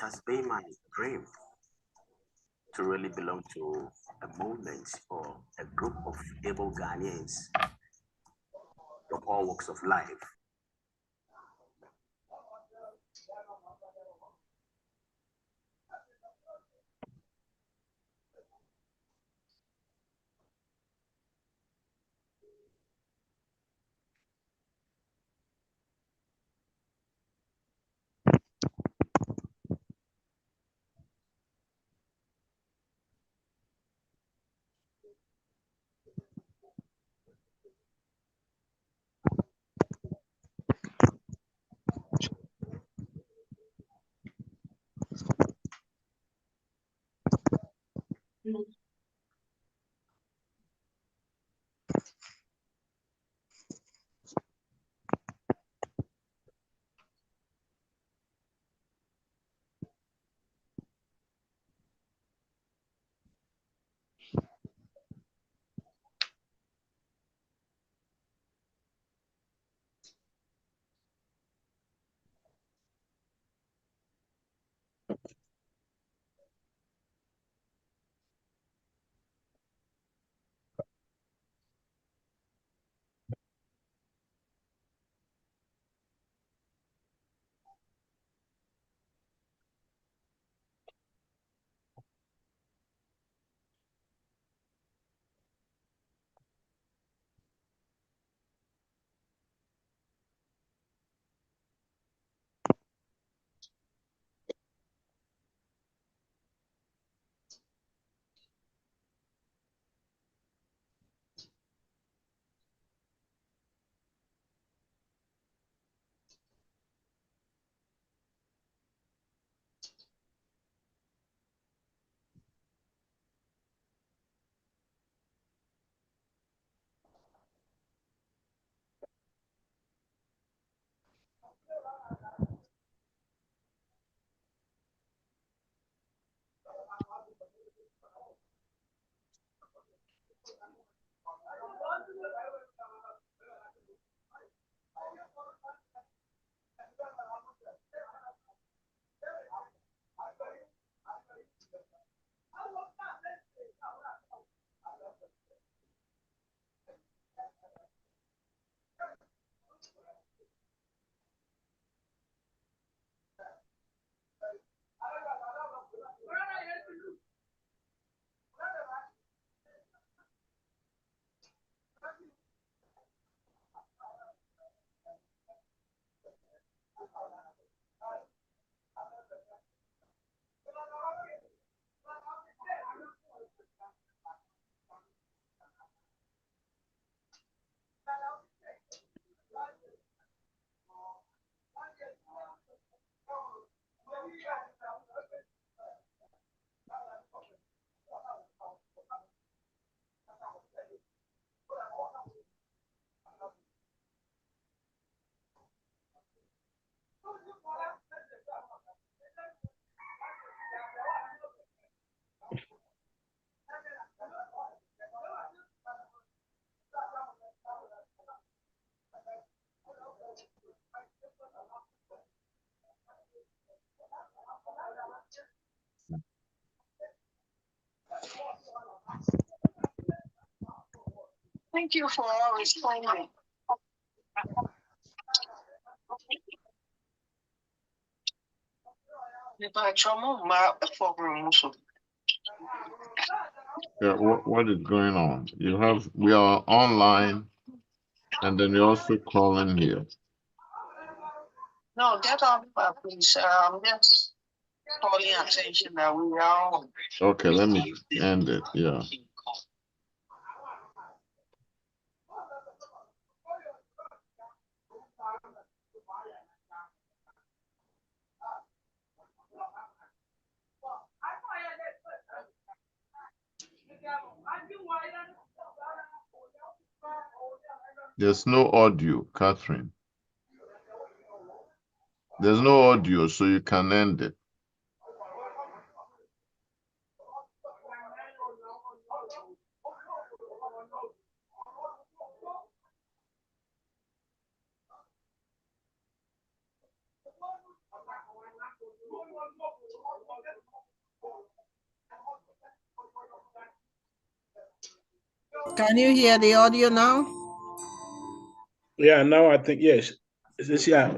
has been my dream to really belong to a movement or a group of able Ghanaians from all walks of life. Thank you for responding. Yeah, what is going on? We are online, and then you also call in here. No, get off, please. Just calling attention that we are. Okay, let me end it. Yeah. There's no audio, Catherine. There's no audio, so you can end it. Can you hear the audio now? Yeah, now I think yes. This yeah.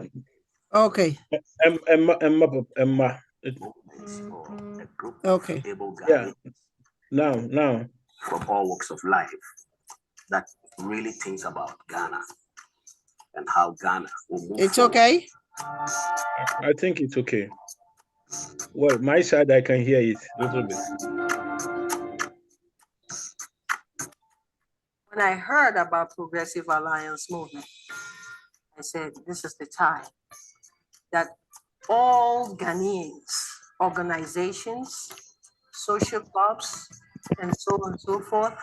Okay. Emma. Movements or a group Okay. of able Yeah. Ghanaians Now. from all walks of life that really thinks about Ghana and how Ghana will move It's forward. okay? I think it's okay. Well, my side, I can hear it a little bit. When I heard about Progressive Alliance Movement, I said, this is the time that all Ghanaians, organizations, social clubs, and so on and so forth,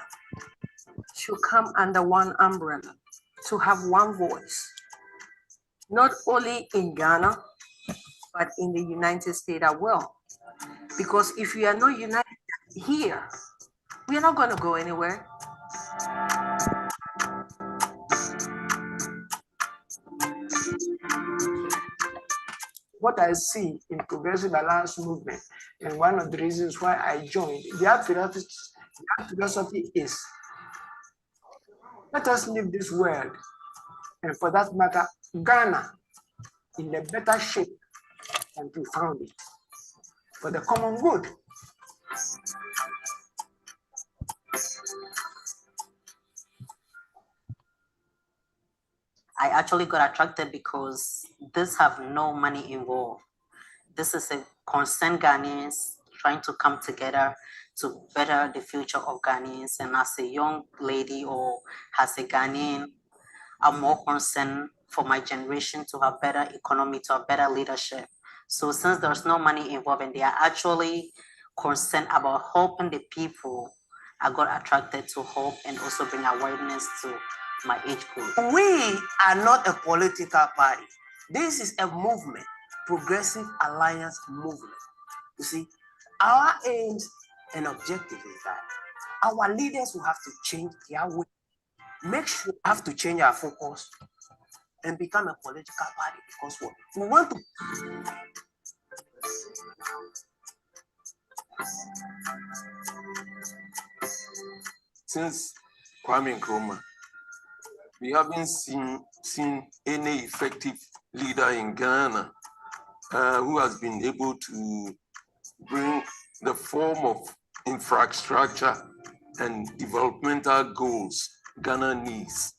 should come under one umbrella to have one voice, not only in Ghana, but in the United States as well. Because if we are not united here, we are not going to go anywhere. What I see in Progressive Alliance Movement, and one of the reasons why I joined, their philosophy is, let us leave this world, and for that matter, Ghana, in a better shape than we found it, for the common good. I actually got attracted because this have no money involved. This is a concerned Ghanaians trying to come together to better the future of Ghanaians. And as a young lady or as a Ghanaian, I'm more concerned for my generation to have better economy, to have better leadership. So since there's no money involved and they are actually concerned about helping the people, I got attracted to help and also bring awareness to my age group. We are not a political party. This is a movement, Progressive Alliance Movement. You see, our aims and objective is that our leaders will have to change their way. Make sure we have to change our focus and become a political party because what we want to. Since Kwame Nkrumah, we haven't seen any effective leader in Ghana who has been able to bring the form of infrastructure and developmental goals Ghana needs.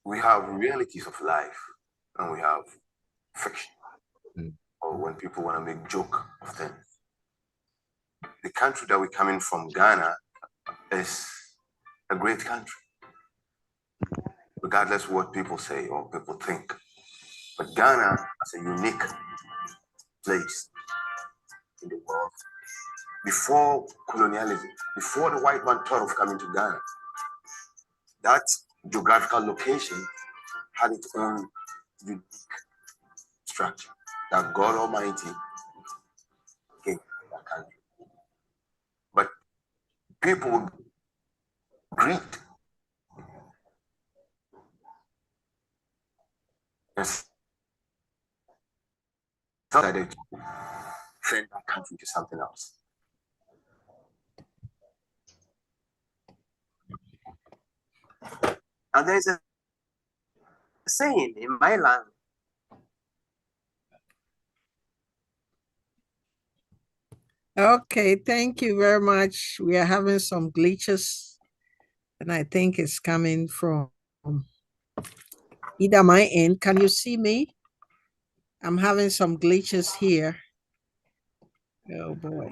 We have realities of life and we have fiction. Or when people want to make joke of them. The country that we're coming from, Ghana, is a great country, regardless of what people say or people think. But Ghana is a unique place in the world. Before colonialism, before the white man thought of coming to Ghana, that geographical location had its own unique structure that God Almighty gave that country. But people greed and decided to send that country to something else. And there's a saying in my land. Okay, thank you very much. We are having some glitches, and I think it's coming from either my end. Can you see me? I'm having some glitches here. Oh boy.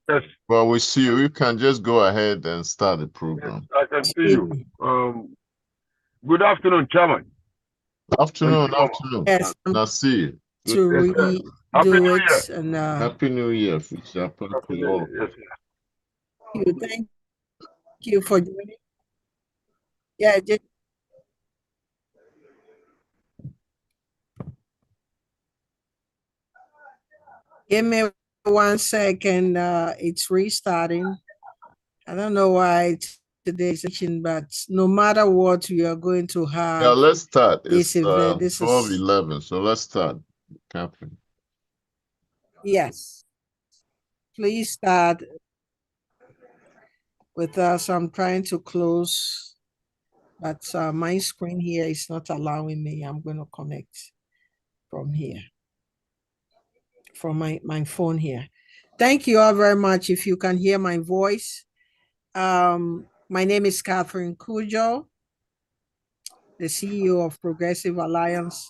Yes. Well, we see you. You can just go ahead and start the program. Yes, I can see you. Good afternoon, Chairman. Afternoon. Yes, Nice to see you. to redo it and Happy New Year, Fisher. Happy New Year. Yes, thank you for joining. Yeah, just give me 1 second. It's restarting. I don't know why it's today's session, but no matter what, we are going to have. Yeah, let's start. This It's event. This 12:11, so let's start, Catherine. Yes. Please start with us. I'm trying to close, but my screen here is not allowing me. I'm going to connect from here, from my phone here. Thank you all very much. If you can hear my voice, my name is Catherine Kujo, the CEO of Progressive Alliance.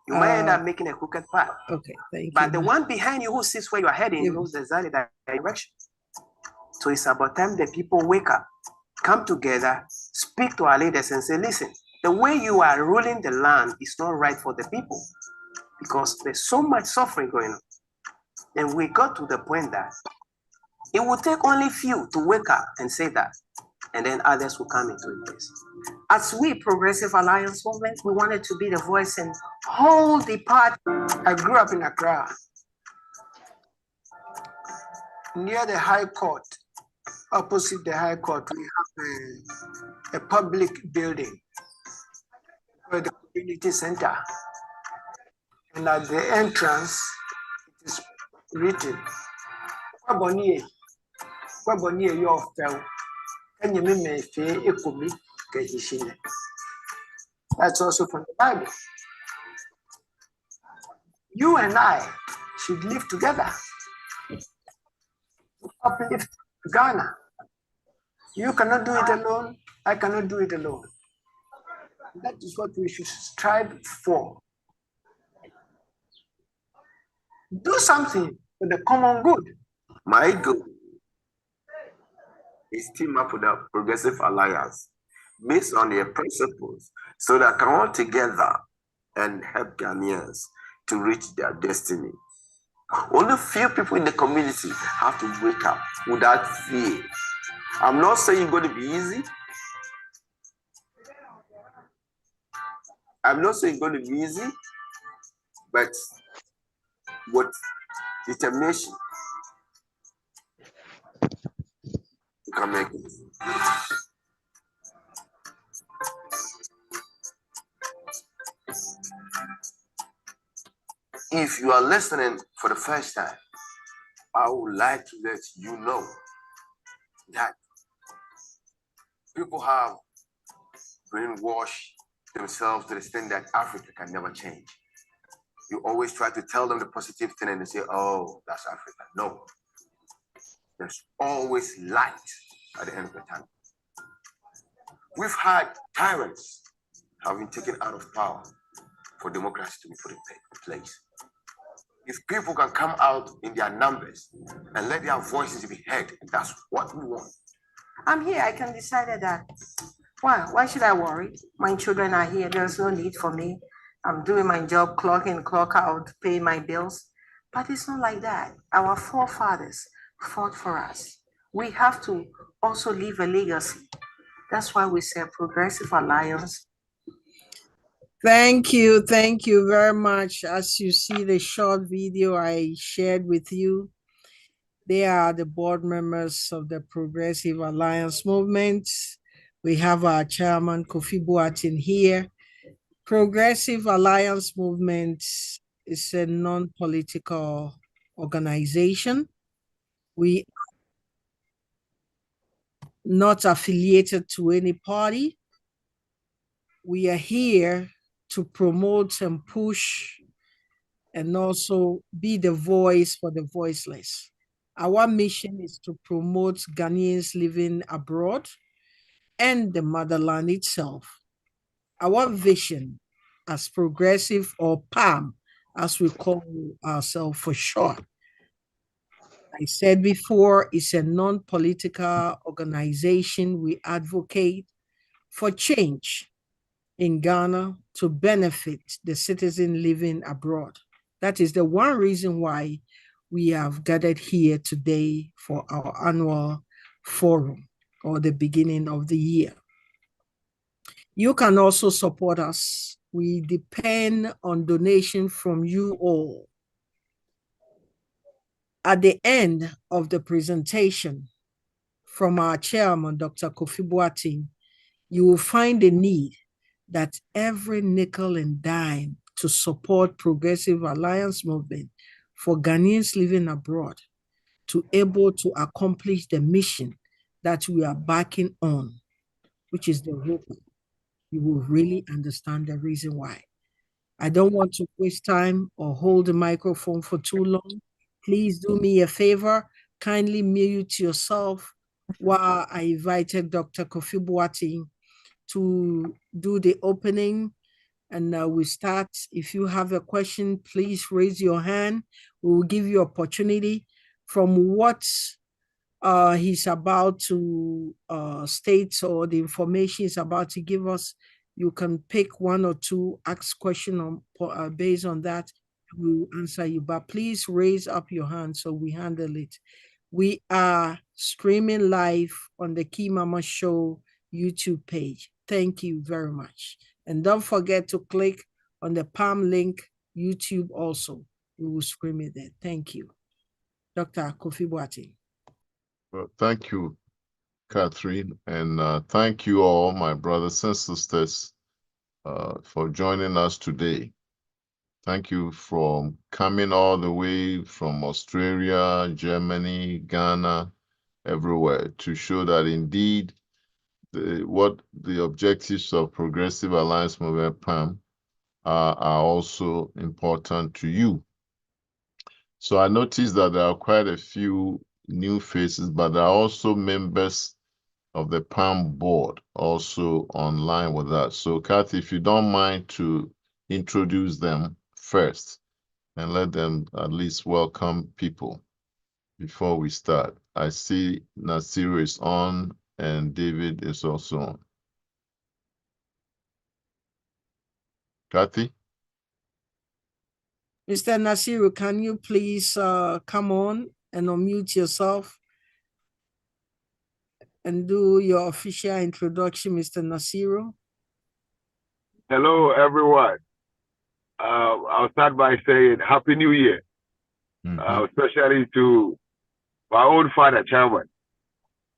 You might end up making a crooked path. Okay, thank you. But the one behind you who sees where you are heading knows exactly that direction. So it's about time the people wake up, come together, speak to our leaders and say, listen, the way you are ruling the land is not right for the people because there's so much suffering going on. And we got to the point that it will take only few to wake up and say that, and then others will come into place. As we, Progressive Alliance Movement, we wanted to be the voice and hold the part. I grew up in Accra, near the High Court. Opposite the High Court, we have a public building where the community center. And at the entrance, it is written, Kwaboniye yo fell. That's also from the Bible. You and I should live together. Uplift Ghana. You cannot do it alone. I cannot do it alone. That is what we should strive for. Do something for the common good. My goal is team up with a Progressive Alliance based on their principles so that can work together and help Ghanaians to reach their destiny. Only few people in the community have to wake up without fear. I'm not saying it's going to be easy. I'm not saying it's going to be easy, but with determination, you can make it. If you are listening for the first time, I would like to let you know that people have brainwashed themselves to the extent that Africa can never change. You always try to tell them the positive thing and they say, oh, that's Africa. No. There's always light at the end of the tunnel. We've had tyrants have been taken out of power for democracy to be put in place. If people can come out in their numbers and let their voices be heard, that's what we want. I'm here. I can decide that. Why should I worry? My children are here. There's no need for me. I'm doing my job, clock in, clock out, pay my bills. But it's not like that. Our forefathers fought for us. We have to also leave a legacy. That's why we say Progressive Alliance. Thank you very much. As you see the short video I shared with you, they are the board members of the Progressive Alliance Movement. We have our chairman, Kofi Boateng, here. Progressive Alliance Movement is a non-political organization. We are not affiliated to any party. We are here to promote and push and also be the voice for the voiceless. Our mission is to promote Ghanaians living abroad and the motherland itself. Our vision as Progressive, or PAM, as we call ourselves for short, I said before, it's a non-political organization. We advocate for change in Ghana to benefit the citizen living abroad. That is the one reason why we have gathered here today for our annual forum, or the beginning of the year. You can also support us. We depend on donation from you all. At the end of the presentation, from our chairman, Dr. Kofi Boateng, you will find a need that every nickel and dime to support Progressive Alliance movement for Ghanaians living abroad to able to accomplish the mission that we are backing on, which is the Ropaa. You will really understand the reason why. I don't want to waste time or hold the microphone for too long. Please do me a favor, kindly mute yourself while I invited Dr. Kofi Boateng to do the opening, and we start. If you have a question, please raise your hand. We will give you opportunity from what he's about to state or the information he's about to give us. You can pick one or two, ask question on based on that. We'll answer you, but please raise up your hand so we handle it. We are streaming live on the Key Mama Show YouTube page. Thank you very much. And don't forget to click on the Palm link YouTube also. We will stream it there. Thank you. Dr. Kofi Boateng. Well, thank you, Catherine, and thank you all, my brothers and sisters, for joining us today. Thank you for coming all the way from Australia, Germany, Ghana, everywhere to show that indeed what the objectives of Progressive Alliance Movement PAM are also important to you. So I noticed that there are quite a few new faces, but there are also members of the PAM board also online with us. So Kathy, if you don't mind to introduce them first and let them at least welcome people before we start. I see Nasiru is on and David is also on. Kathy? Mr. Nasiru, can you please come on and unmute yourself and do your official introduction, Mr. Nasiru? Hello, everyone. I'll start by saying Happy New Year, especially to my own father, Chairman.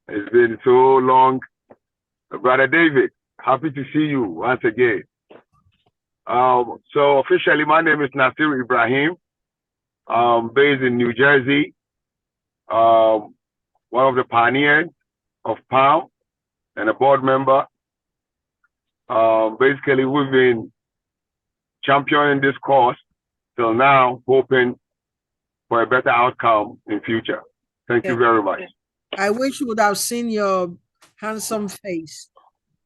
It's been so long. Brother David, happy to see you once again. So officially, my name is Nasir Ibrahim. Based in New Jersey. One of the pioneers of PAM and a board member. Basically, we've been championing this cause till now, hoping for a better outcome in future. Thank you very much. I wish you would have seen your handsome face.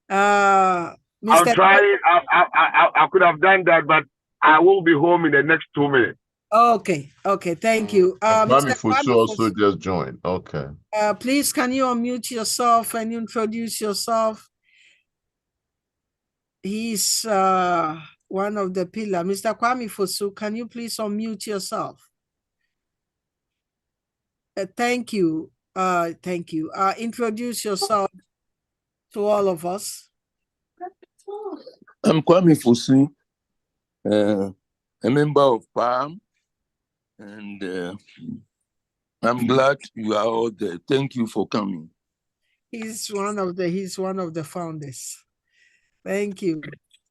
I'm trying. I could have done that, but I will be home in the next 2 minutes. Okay, thank you. Kwame Fosu also just joined. Okay. Please, can you unmute yourself and introduce yourself? He's one of the pillars. Mr. Kwame Fosu, can you please unmute yourself? Thank you. Thank you. Introduce yourself to all of us. I'm Kwame Fosu, a member of PAM, and I'm glad you are all there. Thank you for coming. He's one of the founders. Thank you.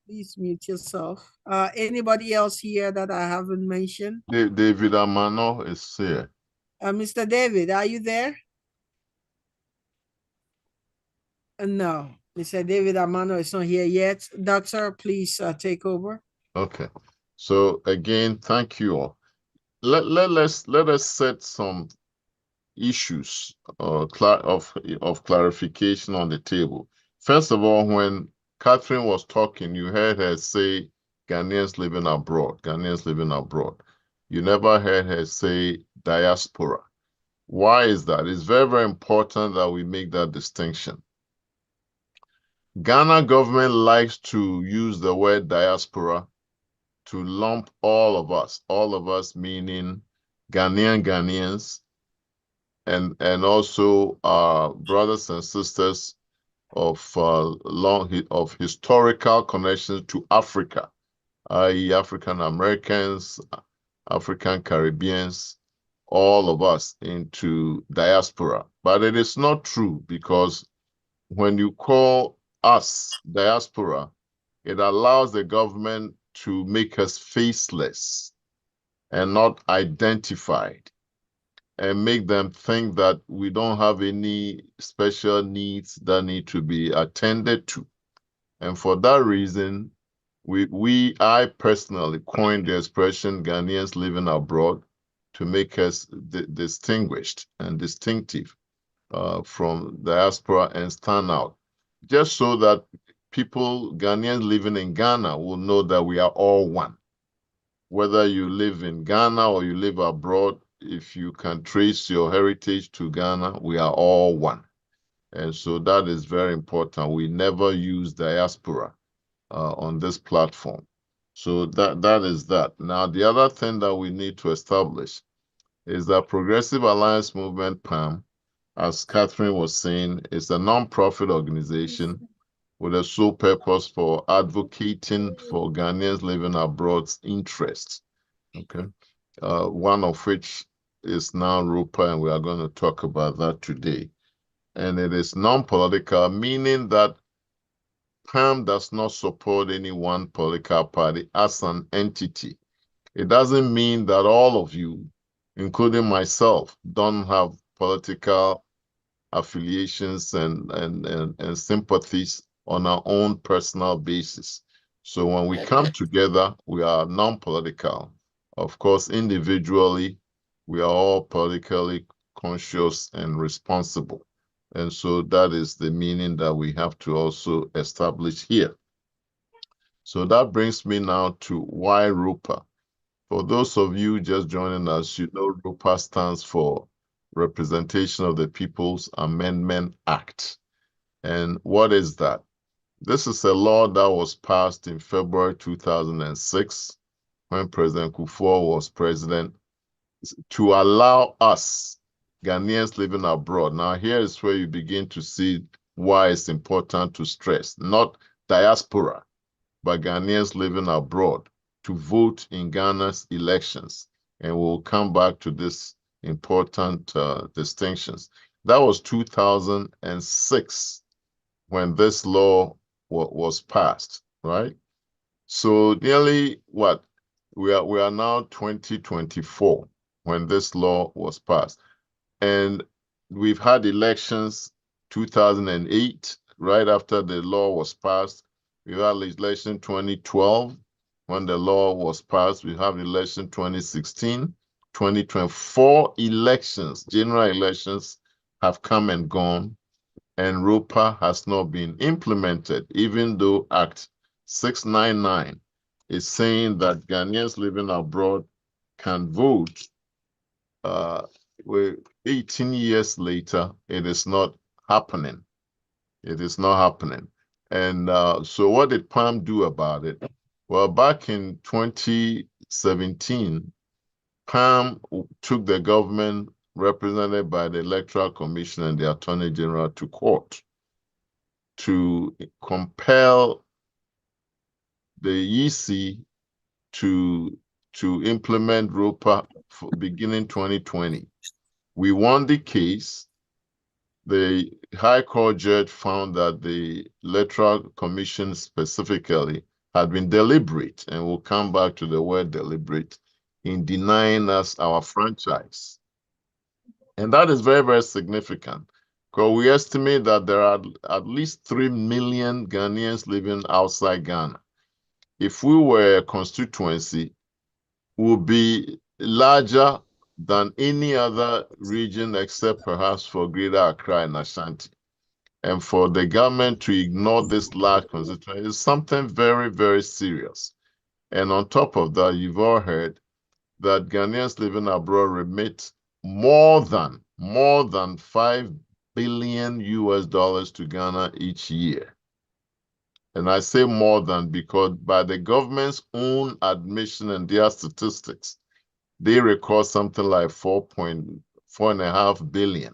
Please mute yourself. Anybody else here that I haven't mentioned? David Amano is here. Mr. David, are you there? No, Mr. David Amano is not here yet. Doctor, please take over. Okay. So again, thank you all. Let us set some issues of clarification on the table. First of all, when Catherine was talking, you heard her say Ghanaians living abroad, Ghanaians living abroad. You never heard her say diaspora. Why is that? It's very, very important that we make that distinction. Ghana government likes to use the word diaspora to lump all of us meaning Ghanaians, and also our brothers and sisters of historical connections to Africa, i.e. African Americans, African Caribbeans, all of us into diaspora. But it is not true, because when you call us diaspora, it allows the government to make us faceless and not identified, and make them think that we don't have any special needs that need to be attended to. And for that reason, I personally coined the expression Ghanaians living abroad to make us distinguished and distinctive from diaspora and stand out, just so that people, Ghanaians living in Ghana, will know that we are all one. Whether you live in Ghana or you live abroad, if you can trace your heritage to Ghana, we are all one. And so that is very important. We never use diaspora on this platform. So that is that. Now, the other thing that we need to establish is that Progressive Alliance Movement, PAM, as Catherine was saying, is a non-profit organization with a sole purpose for advocating for Ghanaians living abroad's interests. Okay, one of which is now Ropaa, and we are going to talk about that today. And it is non-political, meaning that PAM does not support any one political party as an entity. It doesn't mean that all of you, including myself, don't have political affiliations and sympathies on our own personal basis. So when we come together, we are non-political. Of course, individually, we are all politically conscious and responsible. And so that is the meaning that we have to also establish here. So that brings me now to why Ropaa. For those of you just joining us, you know Ropaa stands for Representation of the People's Amendment Act. And what is that? This is a law that was passed in February 2006 when President Kufuor was president, to allow us, Ghanaians living abroad. Now, here is where you begin to see why it's important to stress, not diaspora, but Ghanaians living abroad, to vote in Ghana's elections. And we'll come back to this important distinctions. That was 2006 when this law was passed, right? So nearly what? We are now 2024 when this law was passed. And we've had elections 2008, right after the law was passed. We had election 2012 when the law was passed. We have election 2016, 2024 elections, general elections have come and gone, and Ropaa has not been implemented, even though Act 699 is saying that Ghanaians living abroad can vote. 18 years later, it is not happening. It is not happening. And so what did PAM do about it? Well, back in 2017, PAM took the government represented by the Electoral Commission and the Attorney General to court to compel the EC to implement Ropaa beginning 2020. We won the case. The High Court judge found that the Electoral Commission specifically had been deliberate, and we'll come back to the word deliberate, in denying us our franchise. And that is very, very significant, because we estimate that there are at least 3 million Ghanaians living outside Ghana. If we were a constituency, would be larger than any other region except perhaps for Greater Accra and Ashanti. And for the government to ignore this large constituency is something very, very serious. And on top of that, you've all heard that Ghanaians living abroad remit more than $5 billion to Ghana each year. And I say more than because by the government's own admission and their statistics, they record something like 4.5 billion.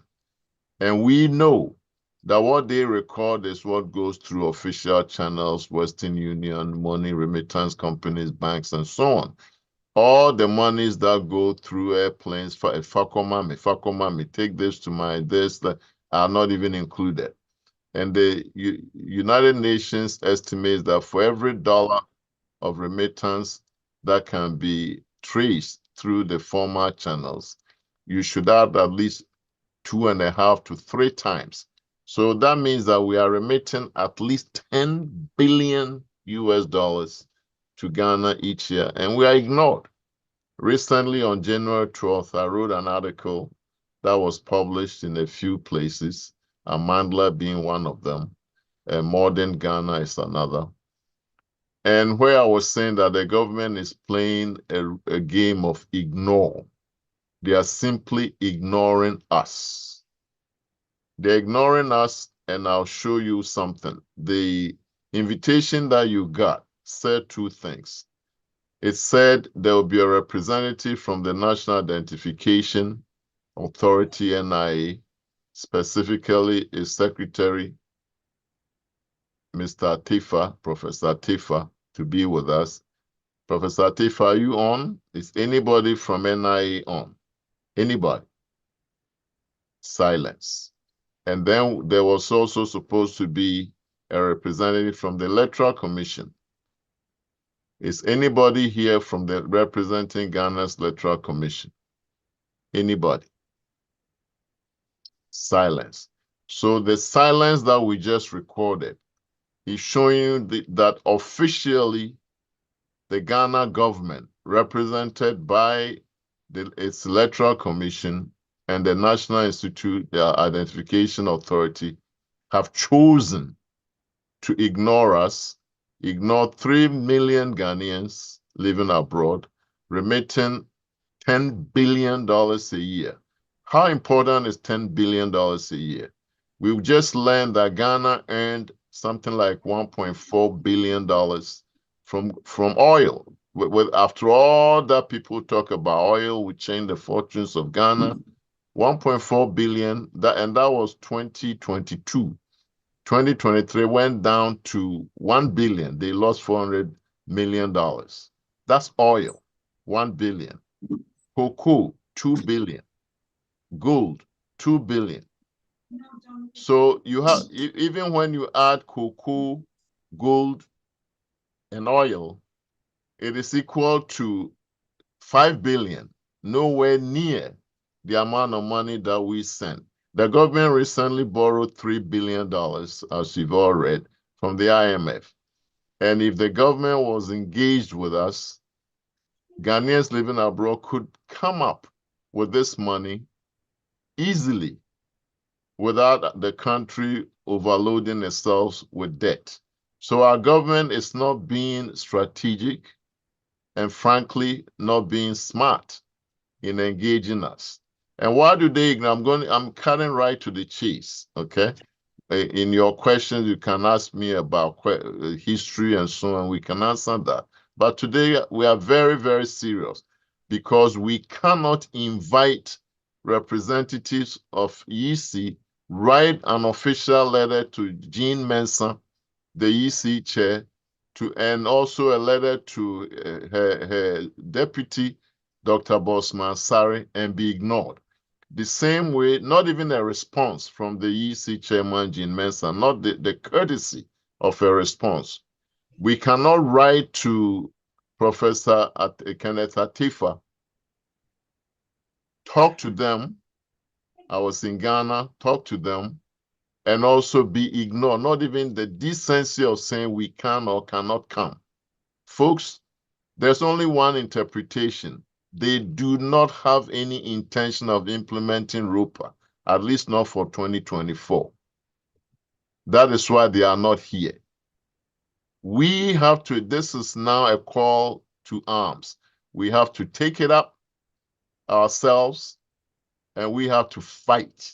And we know that what they record is what goes through official channels, Western Union, money remittance companies, banks, and so on. all the monies that go through airplanes, Fakomami, take this to my this that are not even included. And the United Nations estimates that for every dollar of remittance that can be traced through the former channels, you should add at least 2.5 to 3 times. So that means that we are remitting at least 10 billion US dollars to Ghana each year, and we are ignored. Recently, on January 12th, I wrote an article that was published in a few places, Amandla being one of them, and Modern Ghana is another. And where I was saying that the government is playing a game of ignore. They are simply ignoring us. They're ignoring us, and I'll show you something. The invitation that you got said 2 things. It said there will be a representative from the National Identification Authority, NIA, specifically a secretary, Mr. Atifa, Professor Atifa, to be with us. Professor Atifa, are you on? Is anybody from NIA on? Anybody? Silence. And then there was also supposed to be a representative from the Electoral Commission. Is anybody here from the representing Ghana's Electoral Commission? Anybody? Silence. So the silence that we just recorded is showing you that officially the Ghana government, represented by its Electoral Commission and the National Institute, the Identification Authority, have chosen to ignore us, ignore 3 million Ghanaians living abroad, remitting $10 billion a year. How important is $10 billion a year? We've just learned that Ghana earned something like $1.4 billion from oil. After all that people talk about oil, we change the fortunes of Ghana. 1.4 billion, and that was 2022. 2023 went down to 1 billion. They lost $400 million. That's oil, 1 billion. Cocoa, 2 billion. Gold, 2 billion. So you have, even when you add cocoa, gold, and oil, it is equal to 5 billion, nowhere near the amount of money that we sent. The government recently borrowed $3 billion, as you've all read, from the IMF. And if the government was engaged with us, Ghanaians living abroad could come up with this money easily without the country overloading itself with debt. So our government is not being strategic and frankly not being smart in engaging us. And why do they ignore? I'm cutting right to the chase, okay? In your questions, you can ask me about history and so on. We can answer that. But today, we are very, very serious because we cannot invite representatives of EC, write an official letter to Jean Mensah, the EC chair, and also a letter to her deputy, Dr. Bosman Sari, and be ignored. The same way, not even a response from the EC chairman, Jean Mensah, not the courtesy of a response. We cannot write to Professor Kenneth Atifa, talk to them. I was in Ghana, talk to them, and also be ignored, not even the decency of saying we can or cannot come. Folks, there's only one interpretation. They do not have any intention of implementing Ropaa, at least not for 2024. That is why they are not here. We have to, this is now a call to arms. We have to take it up ourselves and we have to fight.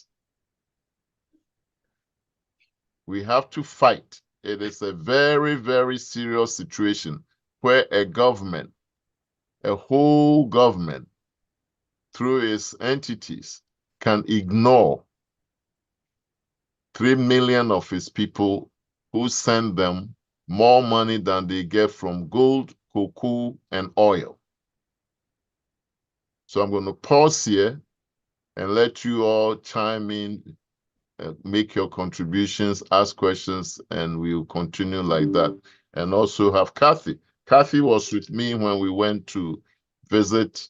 We have to fight. It is a very, very serious situation where a government, a whole government, through its entities, can ignore 3 million of its people who send them more money than they get from gold, cocoa, and oil. So I'm going to pause here and let you all chime in, make your contributions, ask questions, and we'll continue like that. And also have Kathy. Kathy was with me when we went to visit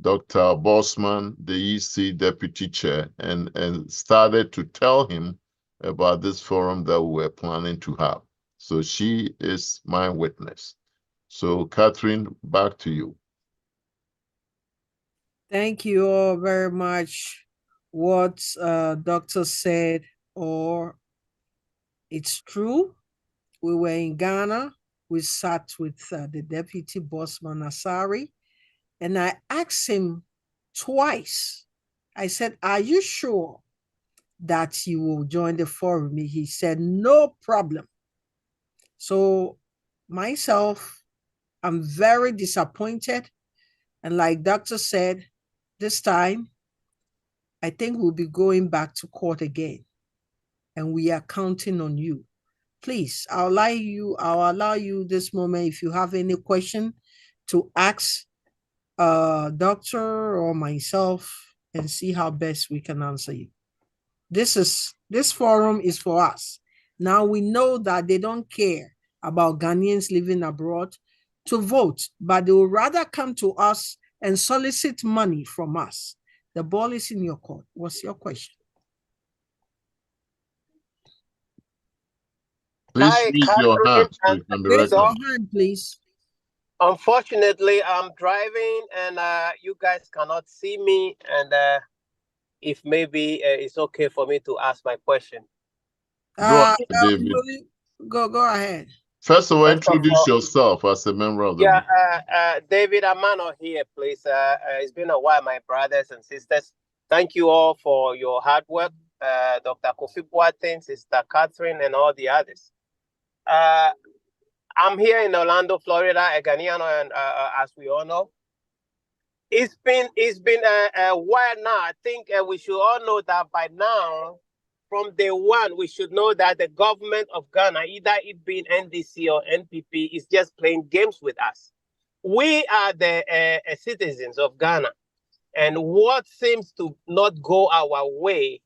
Dr. Bossman, the EC deputy chair, and started to tell him about this forum that we were planning to have. So she is my witness. So Catherine, back to you. Thank you all very much. What doctor said, or it's true. We were in Ghana. We sat with the deputy bossman Asari, and I asked him twice. I said, "Are you sure that you will join the forum?" He said, "No problem." So myself, I'm very disappointed. And like doctor said, this time, I think we'll be going back to court again. And we are counting on you. Please, I'll allow you this moment if you have any question to ask doctor or myself and see how best we can answer you. This forum is for us. Now we know that they don't care about Ghanaians living abroad to vote, but they will rather come to us and solicit money from us. The ball is in your court. What's your question? Please Hi, raise your Catherine hand so you can be Raise your recognized. hand, please. Unfortunately, I'm driving and you guys cannot see me. And if maybe it's okay for me to ask my question. Go ahead, David. Go ahead. First of all, First of introduce all, yourself as a member of the yeah, group. David Amano here, please. It's been a while, my brothers and sisters. Thank you all for your hard work. Dr. Kofi Boateng, Sister Catherine, and all the others. I'm here in Orlando, Florida, a Ghanaian, and as we all know, it's been a while now. I think we should all know that by now, from day one, we should know that the government of Ghana, either it being NDC or NPP, is just playing games with us. We are the citizens of Ghana, and what seems to not go our way,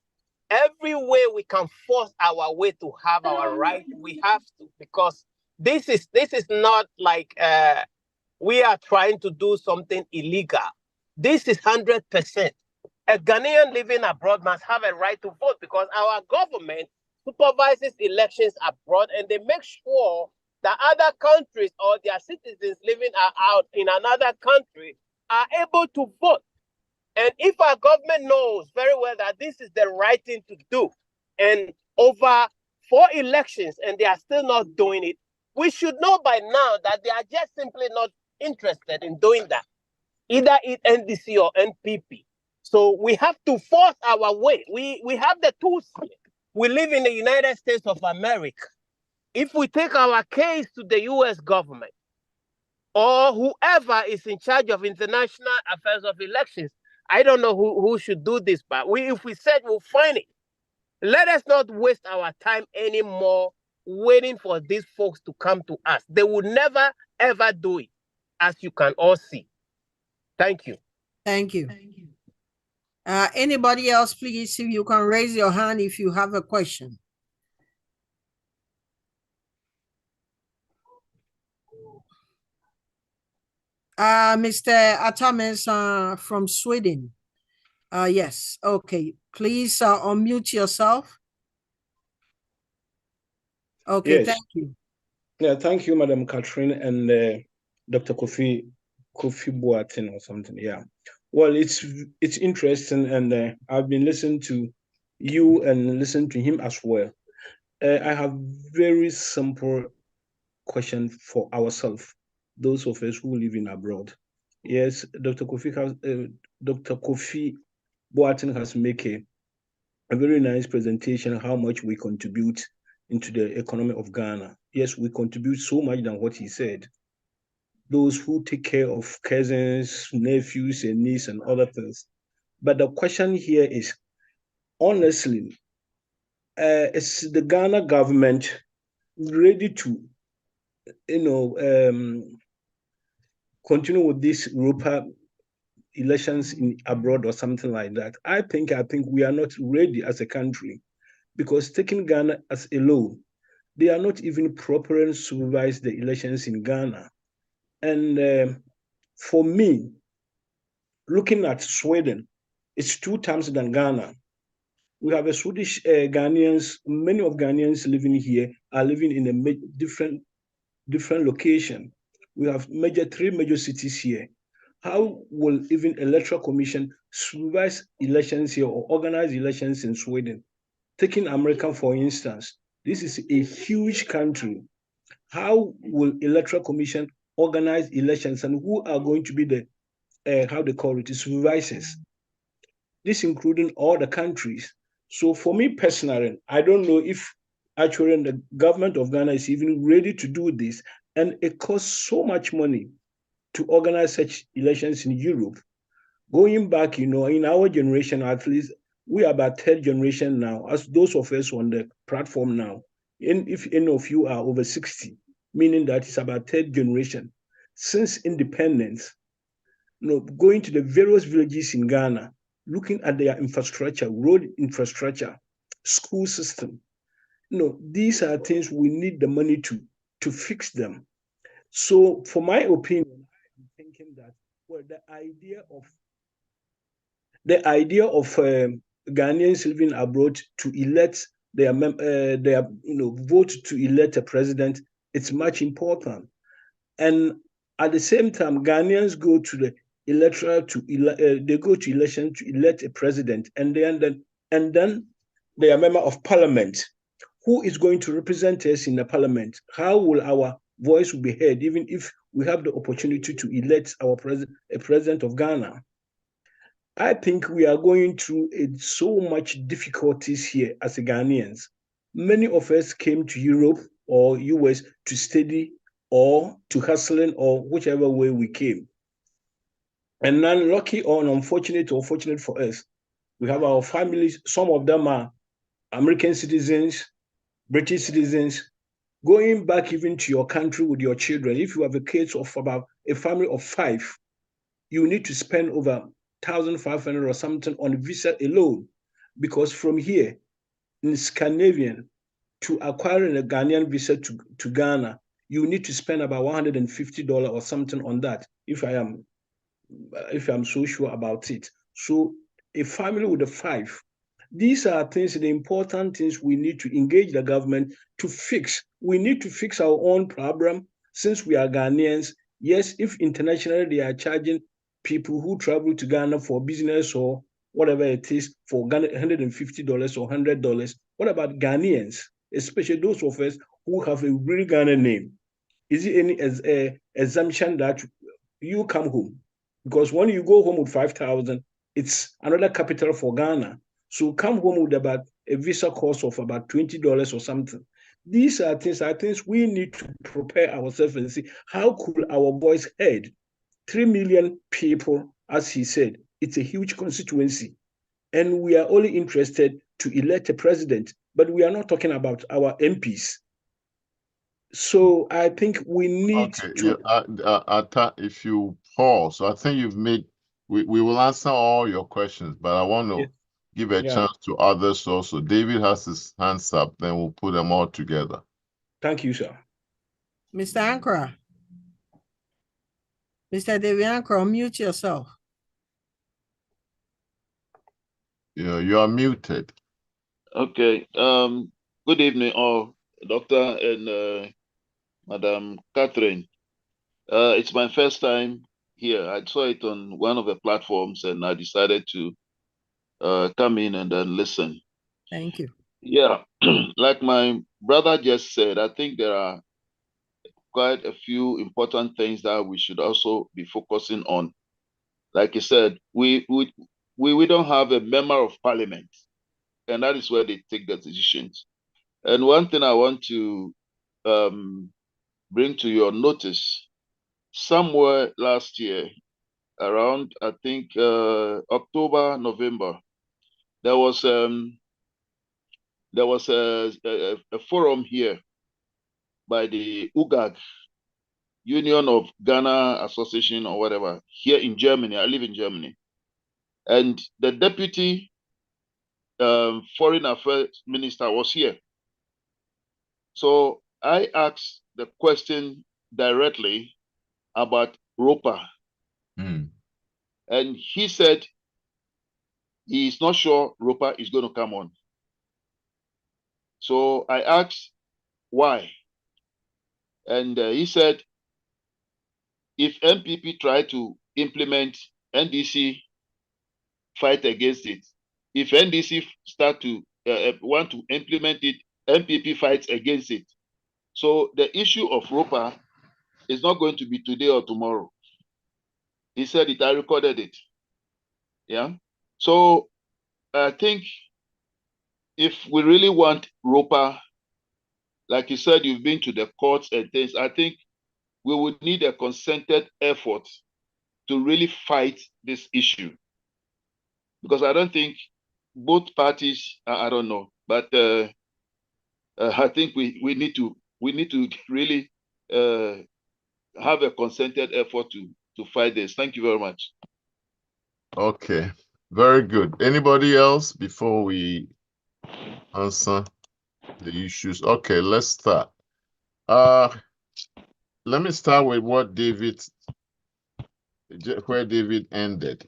every way we can force our way to have our right, we have to, because this is not like we are trying to do something illegal. This is 100%. A Ghanaian living abroad must have a right to vote because our government supervises elections abroad, and they make sure that other countries or their citizens living out in another country are able to vote. And if our government knows very well that this is the right thing to do, and over 4 elections and they are still not doing it, we should know by now that they are just simply not interested in doing that, either it NDC or NPP. So we have to force our way. We have the tools. We live in the United States of America. If we take our case to the US government or whoever is in charge of international affairs of elections, I don't know who should do this, but if we said we'll find it, let us not waste our time anymore waiting for these folks to come to us. They will never, ever do it, as you can all see. Thank you. Thank you. Anybody else, please, if you can raise your hand if you have a question. Mr. Atames from Sweden. Yes, okay. Please unmute yourself. Okay, Yes. thank you. Yeah, thank you, Madam Catherine and Dr. Kofi Boateng or something. Yeah. Well, it's interesting, and I've been listening to you and listening to him as well. I have very simple question for ourselves, those of us who live in abroad. Yes, Dr. Kofi Boateng has made a very nice presentation how much we contribute into the economy of Ghana. Yes, we contribute so much than what he said. Those who take care of cousins, nephews, and nieces and other things. But the question here is, honestly, is the Ghana government ready to, continue with this Ropaa elections in abroad or something like that. I think we are not ready as a country, because taking Ghana as a alone, they are not even properly supervise the elections in Ghana. And for me, looking at Sweden, it's 2 times than Ghana. We have a Swedish Ghanaians. Many of Ghanaians living here are living in a different location. We have 3 major cities here. How will even electoral commission supervise elections here or organize elections in Sweden? Taking America, for instance, this is a huge country. How will electoral commission organize elections, and who are going to be the how they call it, the supervisors? This including all the countries. So for me personally, I don't know if actually the government of Ghana is even ready to do this, and it costs so much money to organize such elections in Europe. Going back, in our generation, at least we are about 3rd generation now, as those of us on the platform now. And if any of you are over 60, meaning that it's about 3rd generation. Since independence, going to the various villages in Ghana, looking at their infrastructure, road infrastructure, school system. These are things we need the money to fix them. So for my opinion, I'm thinking that, well, the idea of Ghanaians living abroad to elect their vote to elect a president, it's much important. And at the same time, Ghanaians go to the they go to election to elect a president, and then they are member of parliament. Who is going to represent us in the parliament? How will our voice be heard, even if we have the opportunity to elect a president of Ghana? I think we are going through so much difficulties here as Ghanaians. Many of us came to Europe or US to study or to hustling or whichever way we came. And then, lucky or unfortunate or fortunate for us, we have our families. Some of them are American citizens, British citizens. Going back even to your country with your children, if you have a case of about a family of 5, you need to spend over 1,500 or something on visa alone, because from here in Scandinavian to acquiring a Ghanaian visa to Ghana, you need to spend about $150 or something on that, if I'm so sure about it. So a family with a 5, these are things, the important things we need to engage the government to fix. We need to fix our own problem since we are Ghanaians. Yes, if internationally they are charging people who travel to Ghana for business or whatever it is for $150 or $100, what about Ghanaians, especially those of us who have a real Ghana name? Is it any assumption that you come home? Because when you go home with 5,000, it's another capital for Ghana. So come home with about a visa cost of about $20 or something. These are things we need to prepare ourselves and see how could our voice heard. 3 million people, as he said, it's a huge constituency. And we are only interested to elect a president, but we are not talking about our MPs. So I think we need to. Yeah, if you pause, I think you've made. We will answer all your questions, but I want to give a chance to others also. David has his hands up, then we'll put them all together. Thank you, sir. Mr. Ankara. Mr. David Ankara, unmute yourself. Yeah, you are muted. Okay. Good evening, all, Doctor and Madam Catherine. It's my first time here. I saw it on one of the platforms, and I decided to come in and then listen. Thank you. Yeah, like my brother just said, I think there are quite a few important things that we should also be focusing on. Like you said, we don't have a member of parliament, and that is where they take the decisions. And one thing I want to bring to your notice, somewhere last year, around I think October, November, there was a forum here by the UGAG, Union of Ghana Association or whatever here in Germany. I live in Germany. And the deputy foreign affairs minister was here. So I asked the question directly about Ropaa. And he said he is not sure Ropaa is going to come on. So I asked why. And he said, if MPP try to implement NDC, fight against it. If NDC start to want to implement it, MPP fights against it. So the issue of Ropaa is not going to be today or tomorrow. He said it, I recorded it. Yeah. So I think if we really want Ropaa, like you said, you've been to the courts and things, I think we would need a concerted effort to really fight this issue. Because I don't think both parties, I don't know, but I think we need to really have a concerted effort to fight this. Thank you very much. Okay, very good. Anybody else before we answer the issues? Okay, let's start. Let me start with where David ended,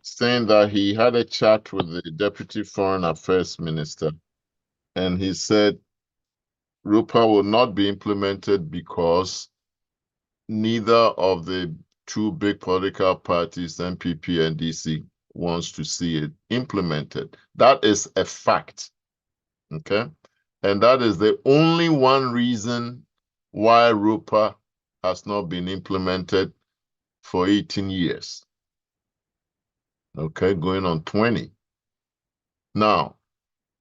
saying that he had a chat with the Deputy Foreign Affairs Minister, and he said Ropaa will not be implemented because neither of the two big political parties, MPP and DC, wants to see it implemented. That is a fact, okay? And that is the only one reason why Ropaa has not been implemented for 18 years. Okay, going on 20. Now,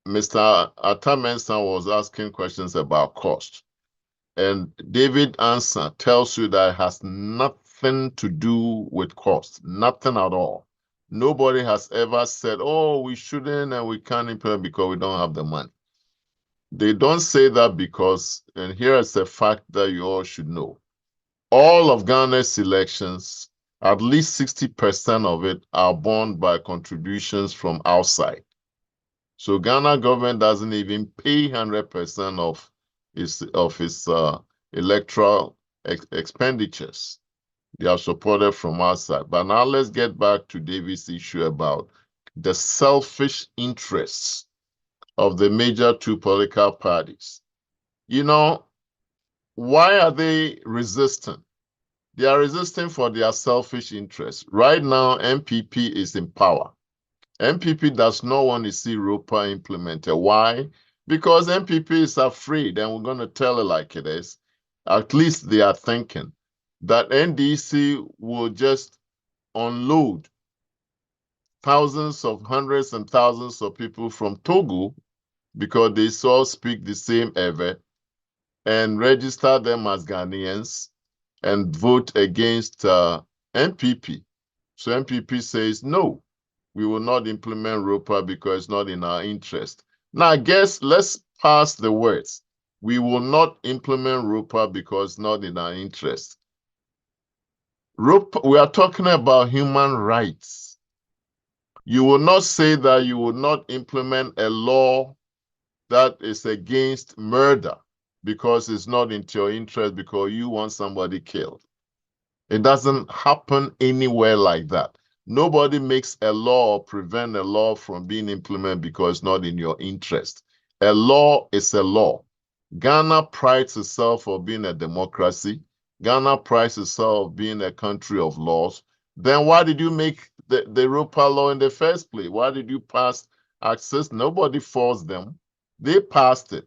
Mr. Atamensan was asking questions about cost. And David answer tells you that it has nothing to do with cost, nothing at all. Nobody has ever said, oh, we shouldn't and we can't implement because we don't have the money. They don't say that because, and here is a fact that you all should know. All of Ghana's elections, at least 60% of it are borne by contributions from outside. So Ghana government doesn't even pay 100% of its electoral expenditures. They are supported from outside. But now let's get back to David's issue about the selfish interests of the major two political parties. You know, why are they resistant? They are resisting for their selfish interests. Right now, MPP is in power. MPP does not want to see Ropaa implemented. Why? Because MPP is afraid, and we're going to tell it like it is. At least they are thinking that NDC will just unload hundreds and thousands of people from Togo because they all speak the same Ewe and register them as Ghanaians and vote against MPP. So MPP says, no, we will not implement Ropaa because it's not in our interest. Now, I guess let's pass the words. We will not implement Ropaa because it's not in our interest. We are talking about human rights. You will not say that you will not implement a law that is against murder because it's not in your interest because you want somebody killed. It doesn't happen anywhere like that. Nobody makes a law or prevent a law from being implemented because it's not in your interest. A law is a law. Ghana prides itself for being a democracy. Ghana prides itself being a country of laws. Then why did you make the Ropaa law in the first place? Why did you pass access? Nobody forced them. They passed it.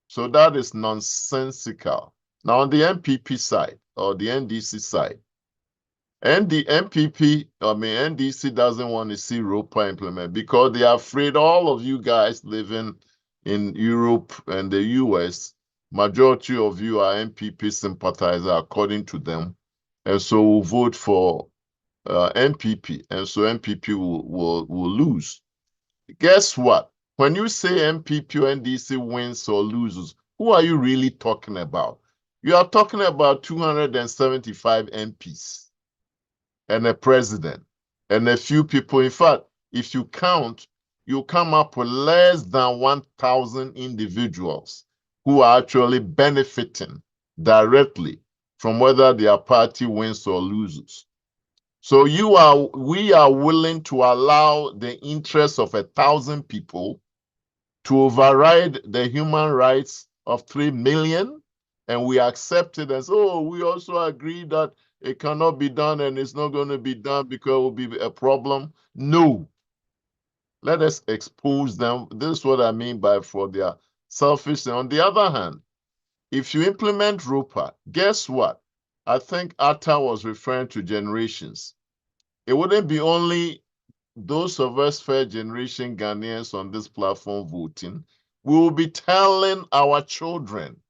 So that is nonsensical. Now on the MPP side or the NDC side, and the NDC doesn't want to see Ropaa implemented because they are afraid all of you guys living in Europe and the US, majority of you are MPP sympathizers according to them, and so will vote for MPP, and so MPP will lose. Guess what? When you say MPP or NDC wins or loses, who are you really talking about? You are talking about 275 MPs and a president and a few people. In fact, if you count, you come up with less than 1,000 individuals who are actually benefiting directly from whether their party wins or loses. So we are willing to allow the interests of 1,000 people to override the human rights of 3 million, and we accept it as, oh, we also agree that it cannot be done and it's not going to be done because it will be a problem. No. Let us expose them. This is what I mean by for their selfish. On the other hand, if you implement Ropaa, guess what? I think Atta was referring to generations. It wouldn't be only those of us first generation Ghanaians on this platform voting. We will be telling our children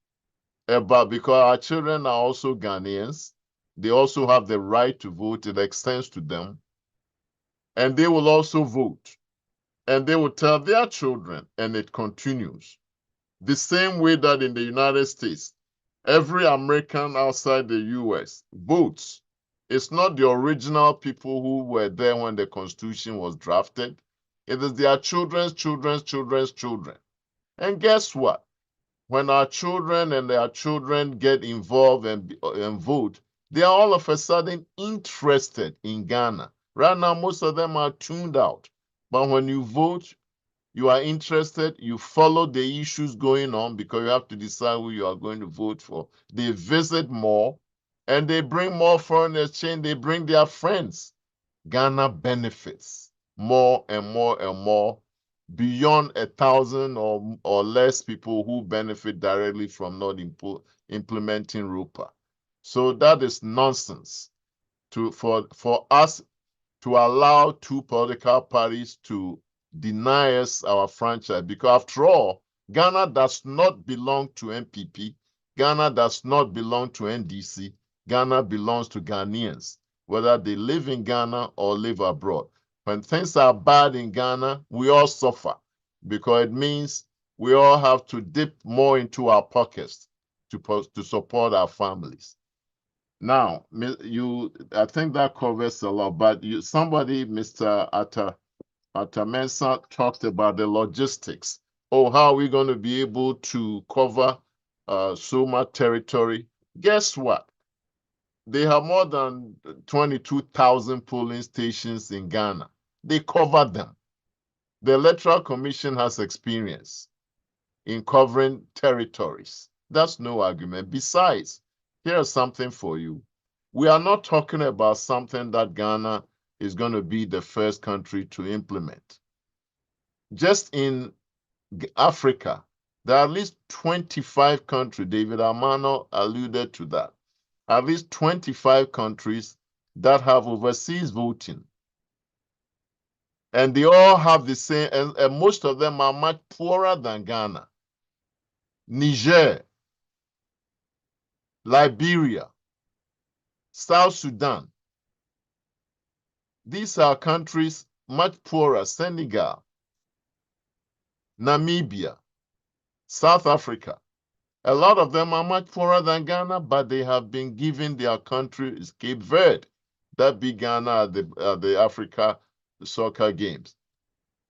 about, because our children are also Ghanaians. They also have the right to vote. It extends to them. And they will also vote. And they will tell their children, and it continues. The same way that in the United States, every American outside the US votes. It's not the original people who were there when the Constitution was drafted. It is their children's children. And guess what? When our children and their children get involved and vote, they are all of a sudden interested in Ghana. Right now, most of them are tuned out. But when you vote, you are interested, you follow the issues going on because you have to decide who you are going to vote for. They visit more and they bring more foreign exchange, they bring their friends. Ghana benefits more and more and more beyond 1,000 or less people who benefit directly from not implementing Ropaa. So that is nonsense for us to allow two political parties to deny us our franchise. Because after all, Ghana does not belong to MPP. Ghana does not belong to NDC. Ghana belongs to Ghanaians, whether they live in Ghana or live abroad. When things are bad in Ghana, we all suffer because it means we all have to dip more into our pockets to support our families. Now, I think that covers a lot, but somebody, Mr. Atamensa, talked about the logistics. Oh, how are we going to be able to cover so much territory? Guess what? They have more than 22,000 polling stations in Ghana. They cover them. The Electoral Commission has experience in covering territories. That's no argument. Besides, here's something for you. We are not talking about something that Ghana is going to be the first country to implement. Just in Africa, there are at least 25 countries. David Amano alluded to that. At least 25 countries that have overseas voting. And they all have the same, and most of them are much poorer than Ghana. Niger, Liberia, South Sudan. These are countries much poorer. Senegal, Namibia, South Africa. A lot of them are much poorer than Ghana, but they have been given their country, Cape Verde, that beat Ghana at the Africa Soccer Games.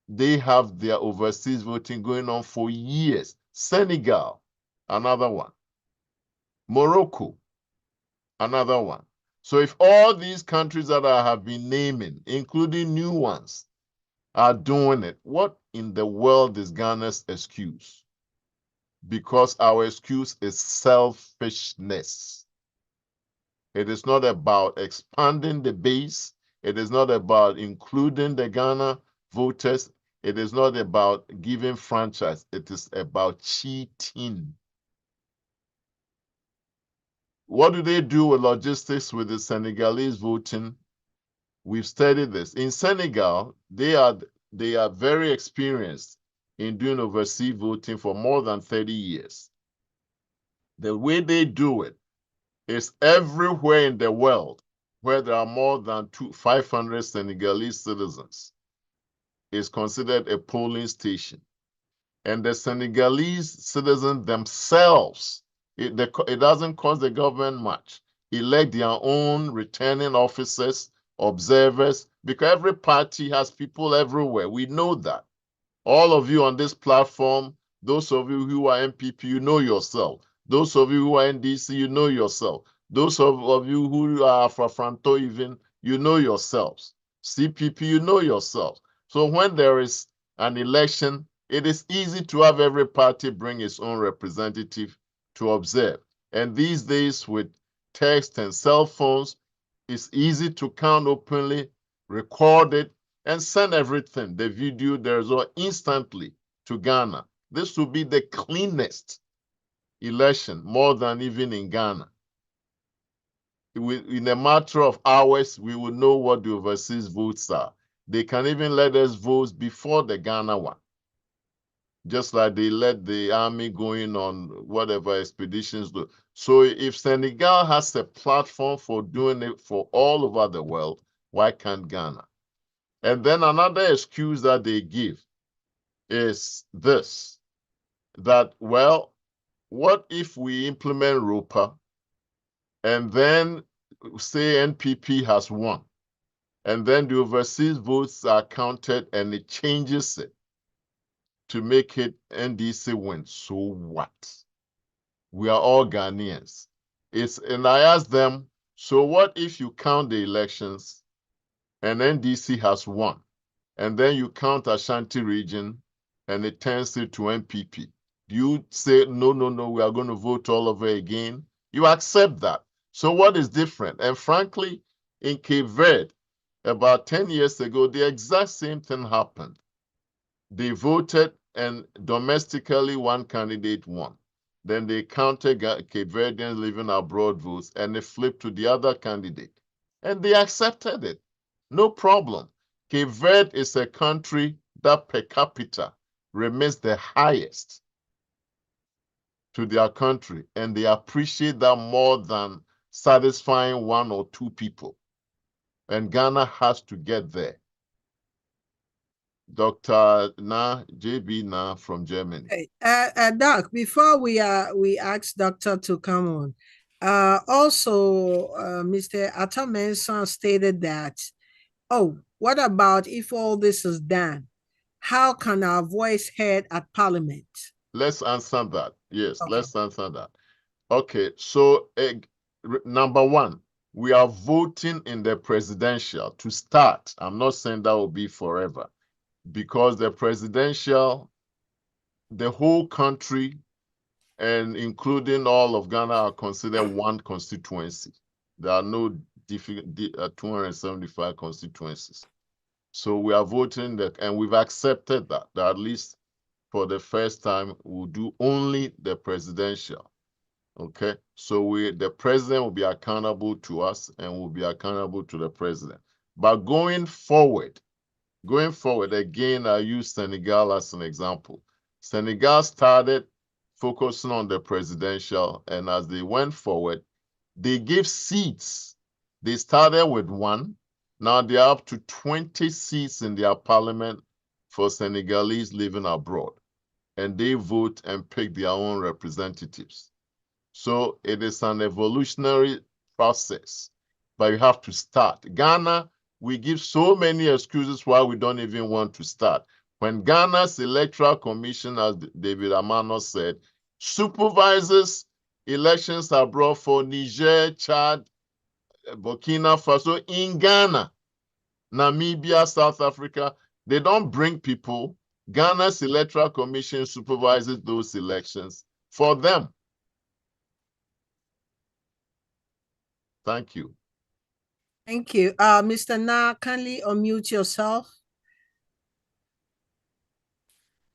They have their overseas voting going on for years. Senegal, another one. Morocco, another one. So if all these countries that I have been naming, including new ones, are doing it, what in the world is Ghana's excuse? Because our excuse is selfishness. It is not about expanding the base. It is not about including the Ghana voters. It is not about giving franchise. It is about cheating. What do they do with logistics with the Senegalese voting? We've studied this. In Senegal, they are very experienced in doing overseas voting for more than 30 years. The way they do it is everywhere in the world where there are more than 500 Senegalese citizens is considered a polling station. And the Senegalese citizens themselves It doesn't cost the government much. Elect their own returning officers, observers, because every party has people everywhere. We know that. All of you on this platform, those of you who are MPP, you know yourself. Those of you who are NDC, you know yourself. Those of you who are Fafranto even, you know yourselves. CPP, you know yourselves. So when there is an election, it is easy to have every party bring its own representative to observe. And these days with text and cell phones, it's easy to count openly, record it, and send everything, the video, the result, instantly to Ghana. This will be the cleanest election, more than even in Ghana. In a matter of hours, we will know what the overseas votes are. They can even let us vote before the Ghana one. Just like they let the army going on whatever expeditions do. So if Senegal has a platform for doing it for all over the world, why can't Ghana? And then another excuse that they give is this, that, well, what if we implement Ropaa and then say NPP has won, and then the overseas votes are counted and it changes it to make it NDC win? So what? We are all Ghanaians. And I asked them, so what if you count the elections and NDC has won, and then you count Ashanti region and it turns it to MPP? Do you say, no, we are going to vote all over again? You accept that. So what is different? And frankly, in Cape Verde, about 10 years ago, the exact same thing happened. They voted and domestically one candidate won. Then they counted Cape Verdeans living abroad votes and they flipped to the other candidate. And they accepted it. No problem. Cape Verde is a country that per capita remains the highest to their country, and they appreciate that more than satisfying one or two people. And Ghana has to get there. Dr. JB Na from Germany. Doc, before we ask Doctor to come on, also Mr. Atamenson stated that, oh, what about if all this is done? How can our voice heard at Parliament? Let's answer that. Yes, Okay. Let's answer that. Okay, so number one, we are voting in the presidential to start. I'm not saying that will be forever, because the presidential, the whole country, and including all of Ghana, are considered one constituency. There are no 275 constituencies. So we are voting that, and we've accepted that at least for the first time, we'll do only the presidential. Okay, so the president will be accountable to us and will be accountable to the president. But going forward, again, I use Senegal as an example. Senegal started focusing on the presidential, and as they went forward, they gave seats. They started with 1. Now they're up to 20 seats in their parliament for Senegalese living abroad. And they vote and pick their own representatives. So it is an evolutionary process, but you have to start. Ghana, we give so many excuses why we don't even want to start. When Ghana's Electoral Commission, as David Amano said, supervises elections abroad for Niger, Chad, Burkina Faso, in Ghana, Namibia, South Africa, they don't bring people. Ghana's Electoral Commission supervises those elections for them. Thank you. Thank you. Mr. Na, kindly unmute yourself.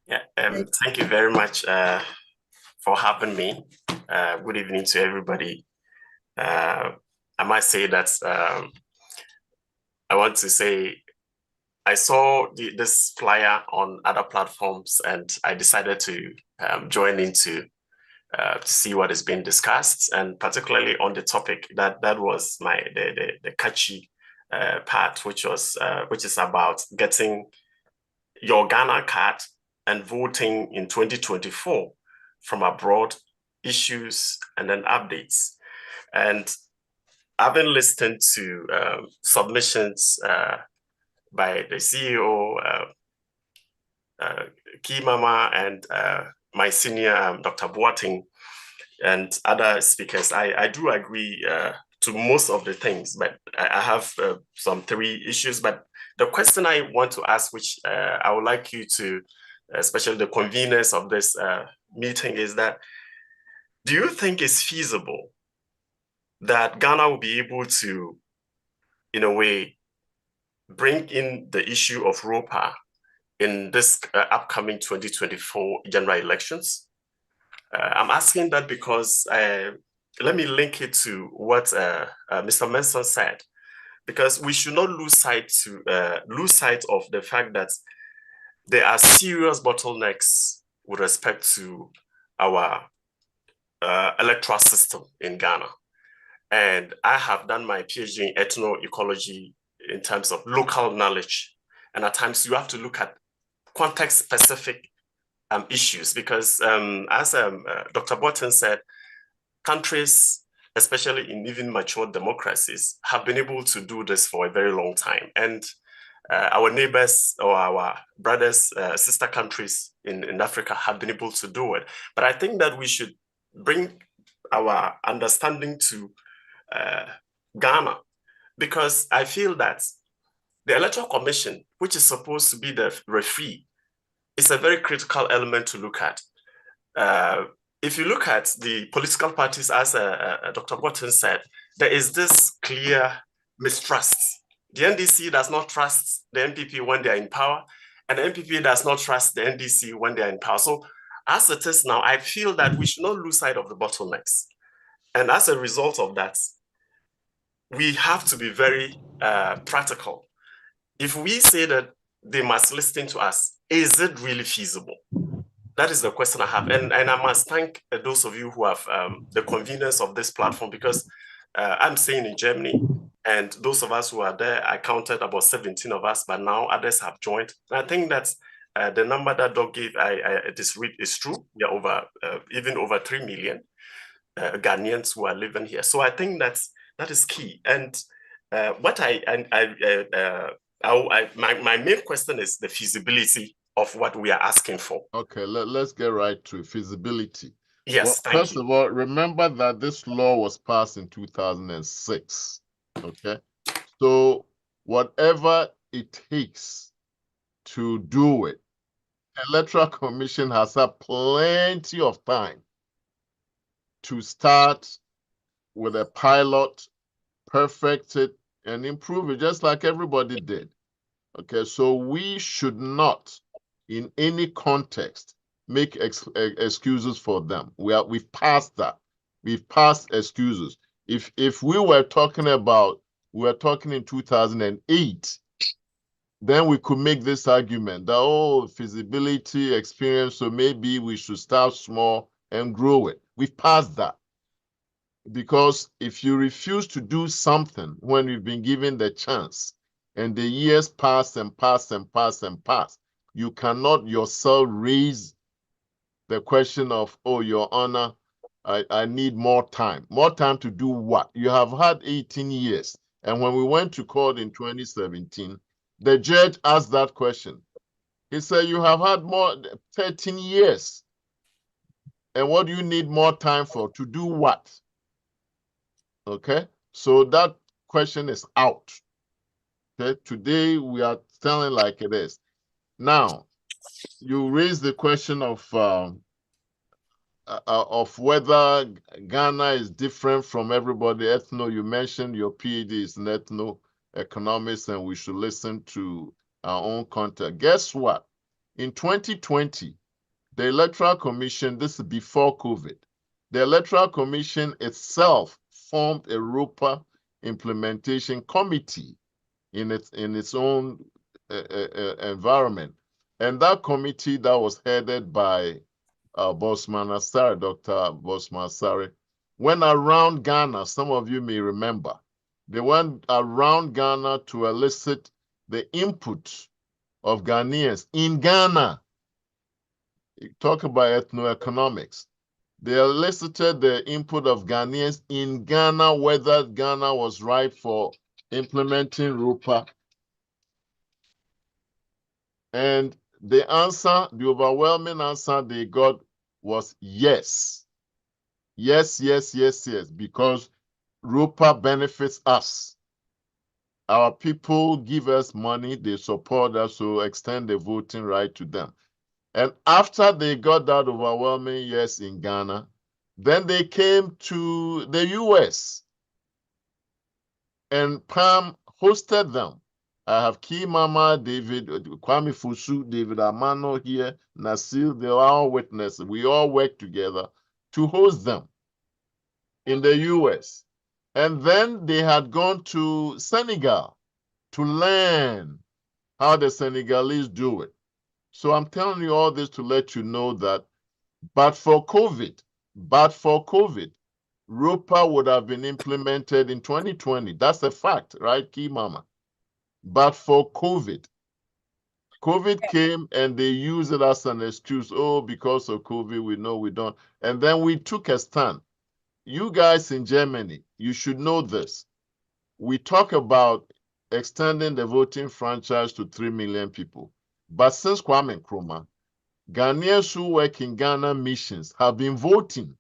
Yeah, thank you very much for having me. Good evening to everybody. I must say that I want to say I saw this flyer on other platforms and I decided to join into to see what is being discussed, and particularly on the topic that was the catchy part, which is about getting your Ghana card and voting in 2024 from abroad issues, and then updates. And having listened to submissions by the CEO, Key Mama, and my senior, Dr. Boateng, and other speakers, I do agree to most of the things, but I have some 3 issues. But the question I want to ask, which I would like you to, especially the conveners of this meeting, is that, do you think it's feasible that Ghana will be able to, in a way, bring in the issue of Ropaa in this upcoming 2024 general elections? I'm asking that because let me link it to what Mr. Manson said, because we should not lose sight of the fact that there are serious bottlenecks with respect to our electoral system in Ghana. And I have done my PhD in ethnoecology in terms of local knowledge. And at times you have to look at context-specific issues, because as Dr. Boateng said, countries, especially in even mature democracies, have been able to do this for a very long time. And our neighbors or our brothers, sister countries in Africa have been able to do it. But I think that we should bring our understanding to Ghana, because I feel that the Electoral Commission, which is supposed to be the referee, is a very critical element to look at. If you look at the political parties, as Dr. Boateng said, there is this clear mistrust. The NDC does not trust the NPP when they are in power, and the NPP does not trust the NDC when they are in power. So as it is now, I feel that we should not lose sight of the bottlenecks. And as a result of that, we have to be very practical. If we say that they must listen to us, is it really feasible? That is the question I have. And I must thank those of you who have the convenience of this platform, because I'm staying in Germany, and those of us who are there, I counted about 17 of us, but now others have joined. And I think that the number that Doc gave, is true. We are over, even over 3 million Ghanaians who are living here. So I think that is key. And my main question is the feasibility of what we are asking for. Okay, let's get right to feasibility. Yes, well, thank first you. of all, remember that this law was passed in 2006. Okay, so whatever it takes to do it, the Electoral Commission has had plenty of time to start with a pilot, perfect it, and improve it, just like everybody did. Okay, so we should not, in any context, make excuses for them. We've passed that. We've passed excuses. If we were talking in 2008, then we could make this argument that, feasibility experience, so maybe we should start small and grow it. We've passed that. Because if you refuse to do something when you've been given the chance, and the years pass and pass and pass and pass, you cannot yourself raise the question of, oh, Your Honor, I need more time. More time to do what? You have had 18 years. And when we went to court in 2017, the judge asked that question. He said, you have had 13 years. And what do you need more time for? To do what? Okay, so that question is out. Okay, today we are telling like it is. Now, you raise the question of whether Ghana is different from everybody. You mentioned your PhD is in ethno-economics, and we should listen to our own context. Guess what? In 2020, the Electoral Commission, this is before COVID, the Electoral Commission itself formed a Ropaa implementation committee in its own environment. And that committee that was headed by Bosman Asare, Dr. Bosman Asare, went around Ghana. Some of you may remember. They went around Ghana to elicit the input of Ghanaians in Ghana. Talk about ethnoeconomics. They elicited the input of Ghanaians in Ghana, whether Ghana was ripe for implementing Ropaa. And the answer, the overwhelming answer they got was yes. Yes, yes, yes, yes, because Ropaa benefits us. Our people give us money, they support us, so extend the voting right to them. And after they got that overwhelming yes in Ghana, then they came to the US and PAM hosted them. I have Key Mama, David, Kwame Fusu, David Amano here, Nasil, they are all witnesses. We all work together to host them in the US. And then they had gone to Senegal to learn how the Senegalese do it. So I'm telling you all this to let you know that but for COVID, Ropaa would have been implemented in 2020. That's a fact, right, Key Mama? But for COVID came and they used it as an excuse. Oh, because of COVID, we know we don't. And then we took a stand. You guys in Germany, you should know this. We talk about extending the voting franchise to 3 million people. But since Kwame Nkrumah, Ghanaians who work in Ghana missions have been voting.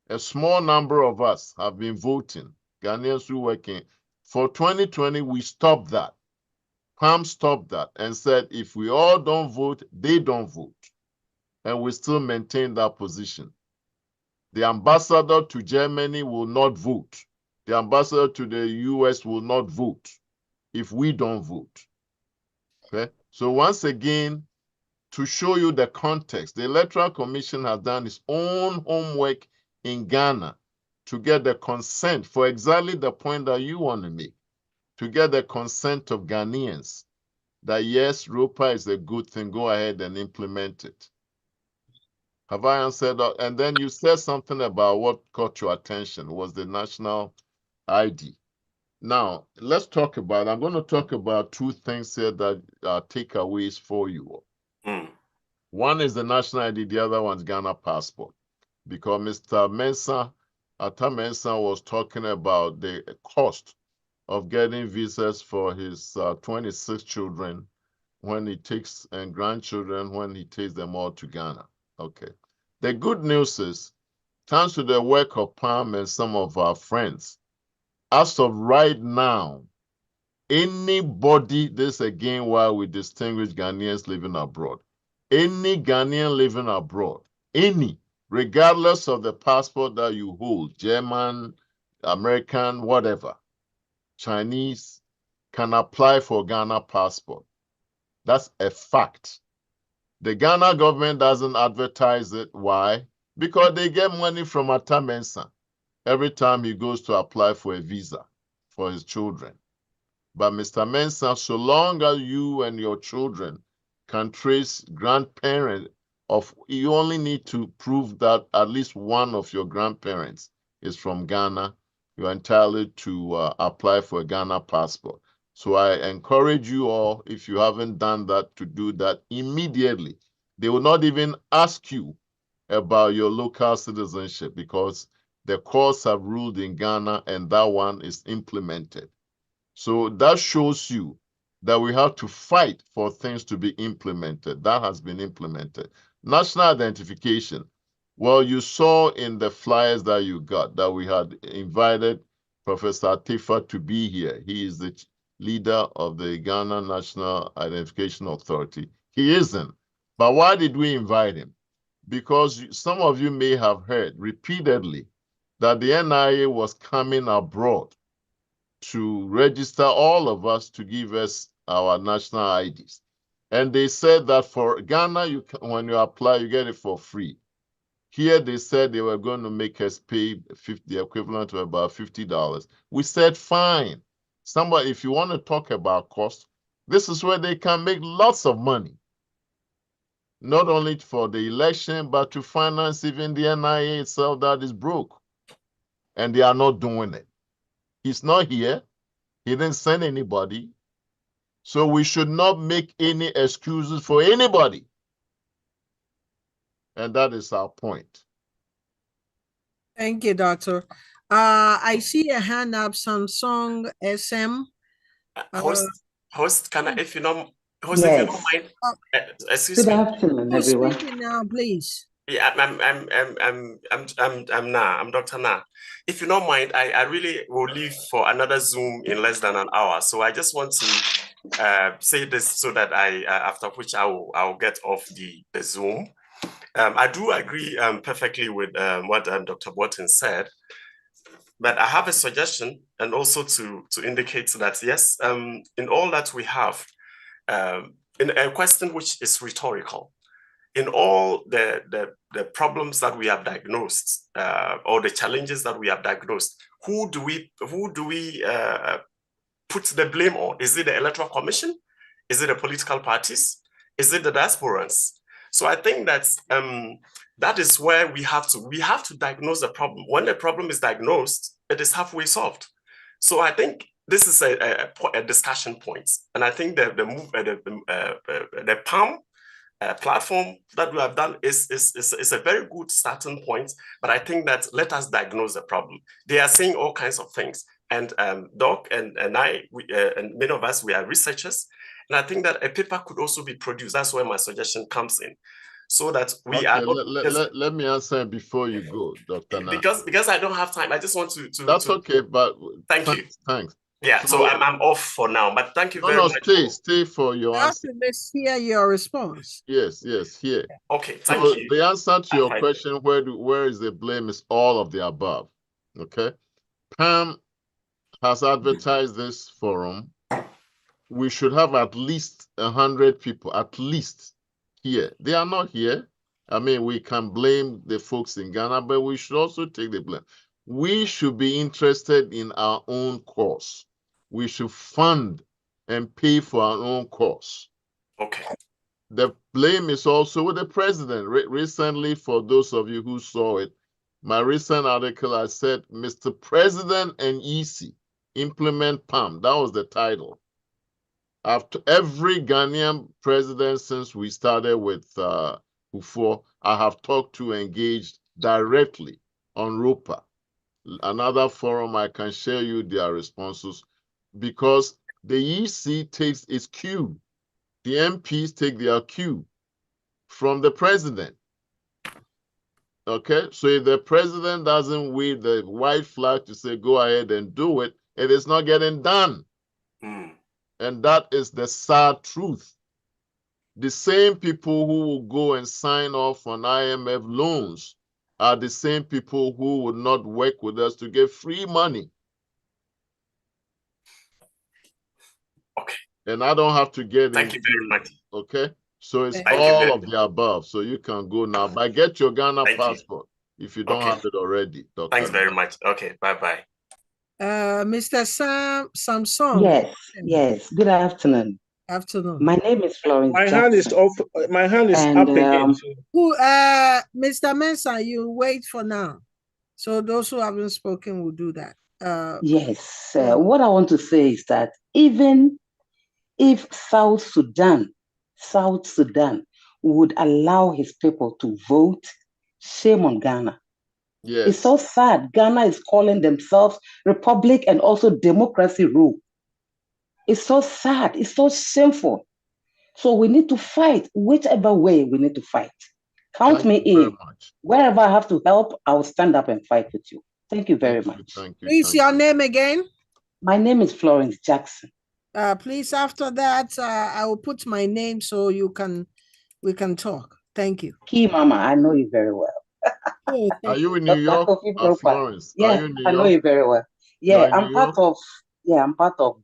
A small number of us have been voting. Ghanaians who work in. For 2020, we stopped that. PAM stopped that and said, if we all don't vote, they don't vote. And we still maintain that position. The ambassador to Germany will not vote. The ambassador to the US will not vote if we don't vote. Okay? So once again, to show you the context, the Electoral Commission has done its own homework in Ghana to get the consent for exactly the point that you want to make, to get the consent of Ghanaians that yes, Ropaa is a good thing, go ahead and implement it. Have I answered that? And then you said something about what caught your attention was the national ID. Now, let's talk about, I'm going to talk about two things here that are takeaways for you. One is the national ID, the other one is Ghana passport. Because Mr. Atta Mensah was talking about the cost of getting visas for his 26 children when he takes, and grandchildren when he takes them all to Ghana. Okay. The good news is, thanks to the work of PAM and some of our friends, as of right now, anybody, this again why we distinguish Ghanaians living abroad, any Ghanaian living abroad, any, regardless of the passport that you hold, German, American, whatever, Chinese, can apply for Ghana passport. That's a fact. The Ghana government doesn't advertise it. Why? Because they get money from Atta Mensah every time he goes to apply for a visa for his children. But Mr. Mensah, so long as you and your children can trace grandparent of, you only need to prove that at least one of your grandparents is from Ghana, you're entitled to apply for a Ghana passport. So I encourage you all, if you haven't done that, to do that immediately. They will not even ask you about your local citizenship because the courts have ruled in Ghana and that one is implemented. So that shows you that we have to fight for things to be implemented. That has been implemented. National identification. Well, you saw in the flyers that you got that we had invited Professor Atifa to be here. He is the leader of the Ghana National Identification Authority. He isn't. But why did we invite him? Because some of you may have heard repeatedly that the NIA was coming abroad to register all of us to give us our national IDs. And they said that for Ghana, when you apply, you get it for free. Here they said they were going to make us pay the equivalent of about $50. We said, fine. Somebody, if you want to talk about cost, this is where they can make lots of money. Not only for the election, but to finance even the NIA itself that is broke. And they are not doing it. He's not here. He didn't send anybody. So we should not make any excuses for anybody. And that is our point. Thank you, Doctor. I see a hand up, Samsung SM. Host, can I, if you know, host, Yes. if you don't mind, excuse Good me. afternoon, Who's everyone. speaking now, please? Yeah, I'm Dr. Na. If you don't mind, I really will leave for another Zoom in less than an hour. So I just want to say this so that after which I'll get off the Zoom. I do agree perfectly with what Dr. Boateng said, but I have a suggestion and also to indicate that yes, in all that we have, in a question which is rhetorical, in all the problems that we have diagnosed or the challenges that we have diagnosed, who do we put the blame on? Is it the Electoral Commission? Is it the political parties? Is it the diasporans? So I think that that is where we have to diagnose the problem. When the problem is diagnosed, it is halfway solved. So I think this is a discussion point, and I think the PAM platform that we have done is a very good starting point. But I think that let us diagnose the problem. They are saying all kinds of things, and Doc and I, and many of us, we are researchers, and I think that a paper could also be produced. That's where my suggestion comes in, so that we are. Let me answer before you go, Dr. Na. Because I don't have time. I just want to. That's okay, but thank you. Thanks. Yeah, so I'm off for now, but thank you very much. Stay for your answer. Let's hear your response. Yes, here. Okay, thank you. The answer to your question, where is the blame, is all of the above. Okay. Pam has advertised this forum. We should have at least 100 people, at least here. They are not here. I mean, we can blame the folks in Ghana, but we should also take the blame. We should be interested in our own cause. We should fund and pay for our own cause. Okay. The blame is also with the president. Recently, for those of you who saw it, my recent article, I said, Mr. President and EC implement PAM. That was the title. After every Ghanaian president since we started with Kufuor, I have talked to, engaged directly on Ropaa. Another forum, I can share you their responses, because the EC takes its cue. The MPs take their cue from the president. Okay, so if the president doesn't wave the white flag to say, go ahead and do it, it is not getting done. And that is the sad truth. The same people who will go and sign off on IMF loans are the same people who would not work with us to get free money. Okay. And I don't have to get into. Thank you very much. Okay. So it's all of the above. So you can go now. But get your Ghana passport if you don't have it already. Dr. Thanks very much. Okay. Bye-bye. Mr. Samsung. Yes. Good afternoon. Afternoon. My name is Florence. My hand is off. My hand is up again. Who, Mr. Mensah, you wait for now. So those who haven't spoken will do that. Yes. What I want to say is that even if South Sudan would allow his people to vote, shame on Ghana. Yes. It's so sad. Ghana is calling themselves republic and also democracy rule. It's so sad. It's so shameful. So we need to fight whichever way we need to fight. Count me in. Wherever I have to help, I will stand up and fight with you. Thank you very much. Thank you. Please, your name again? My name is Florence Jackson. Please, after that, I will put my name so we can talk. Thank you. Key Mama, I know you very well. Are you in New York? Florence? Yes, I know you very well. Yeah, I'm part of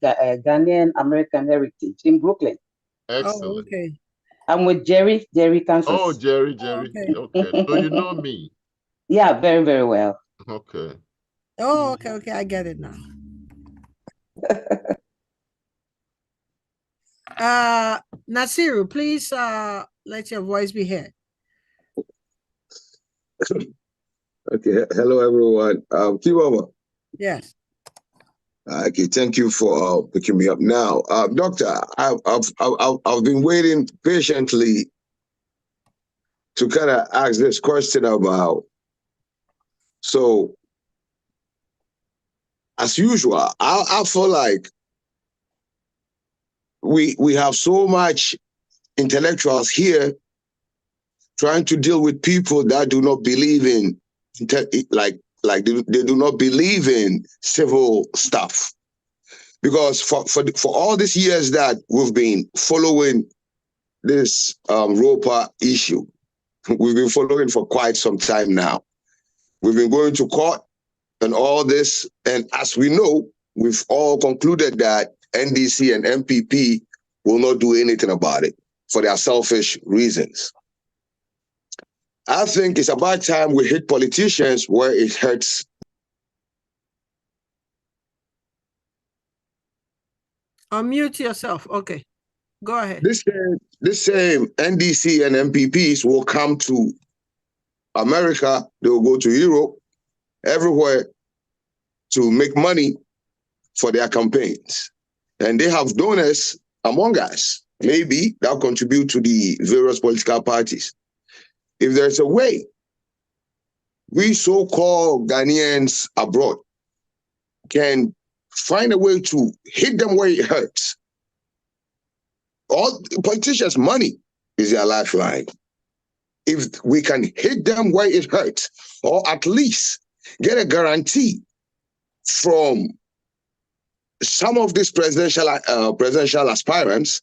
Ghanaian American Heritage in Brooklyn. Excellent. Oh, okay. I'm with Jerry, Kansas. Oh, Jerry. Okay. Okay. So you know me. Yeah, very, very well. Okay. Oh, okay. I get it now. Nasiru, please let your voice be heard. Okay. Hello, everyone. Kibama. Yes. Okay. Thank you for picking me up. Now, Doctor, I've been waiting patiently to kind of ask this question about, so as usual, I feel like we have so much intellectuals here trying to deal with people that do not believe in, like they do not believe in civil stuff. Because for all these years that we've been following this Ropaa issue, we've been following for quite some time now. We've been going to court and all this, and as we know, we've all concluded that NDC and MPP will not do anything about it for their selfish reasons. I think it's about time we hit politicians where it hurts. Unmute yourself. Okay, go ahead. This same NDC and MPPs will come to America, they will go to Europe, everywhere to make money for their campaigns. And they have donors among us, maybe that contribute to the various political parties. If there's a way, we so-called Ghanaians abroad can find a way to hit them where it hurts. All politicians' money is their lifeline. If we can hit them where it hurts, or at least get a guarantee from some of these presidential aspirants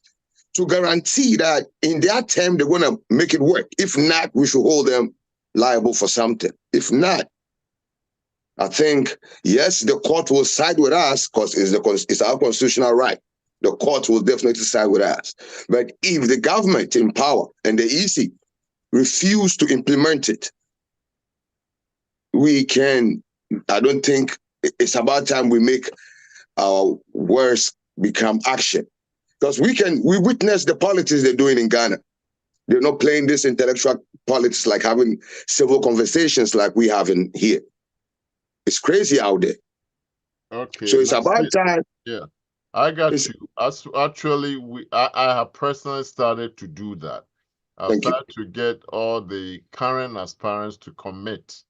to guarantee that in their term they're going to make it work. If not, we should hold them liable for something. If not, I think, yes, the court will side with us because it's our constitutional right. The court will definitely side with us. But if the government in power and the EC refuse to implement it, I don't think it's about time we make our words become action. Because we witness the politics they're doing in Ghana. They're not playing this intellectual politics like having civil conversations like we have in here. It's crazy out there. Okay. So it's about time. Yeah, I got you. Actually, I have personally started to do that. I've started to get all the current aspirants to commit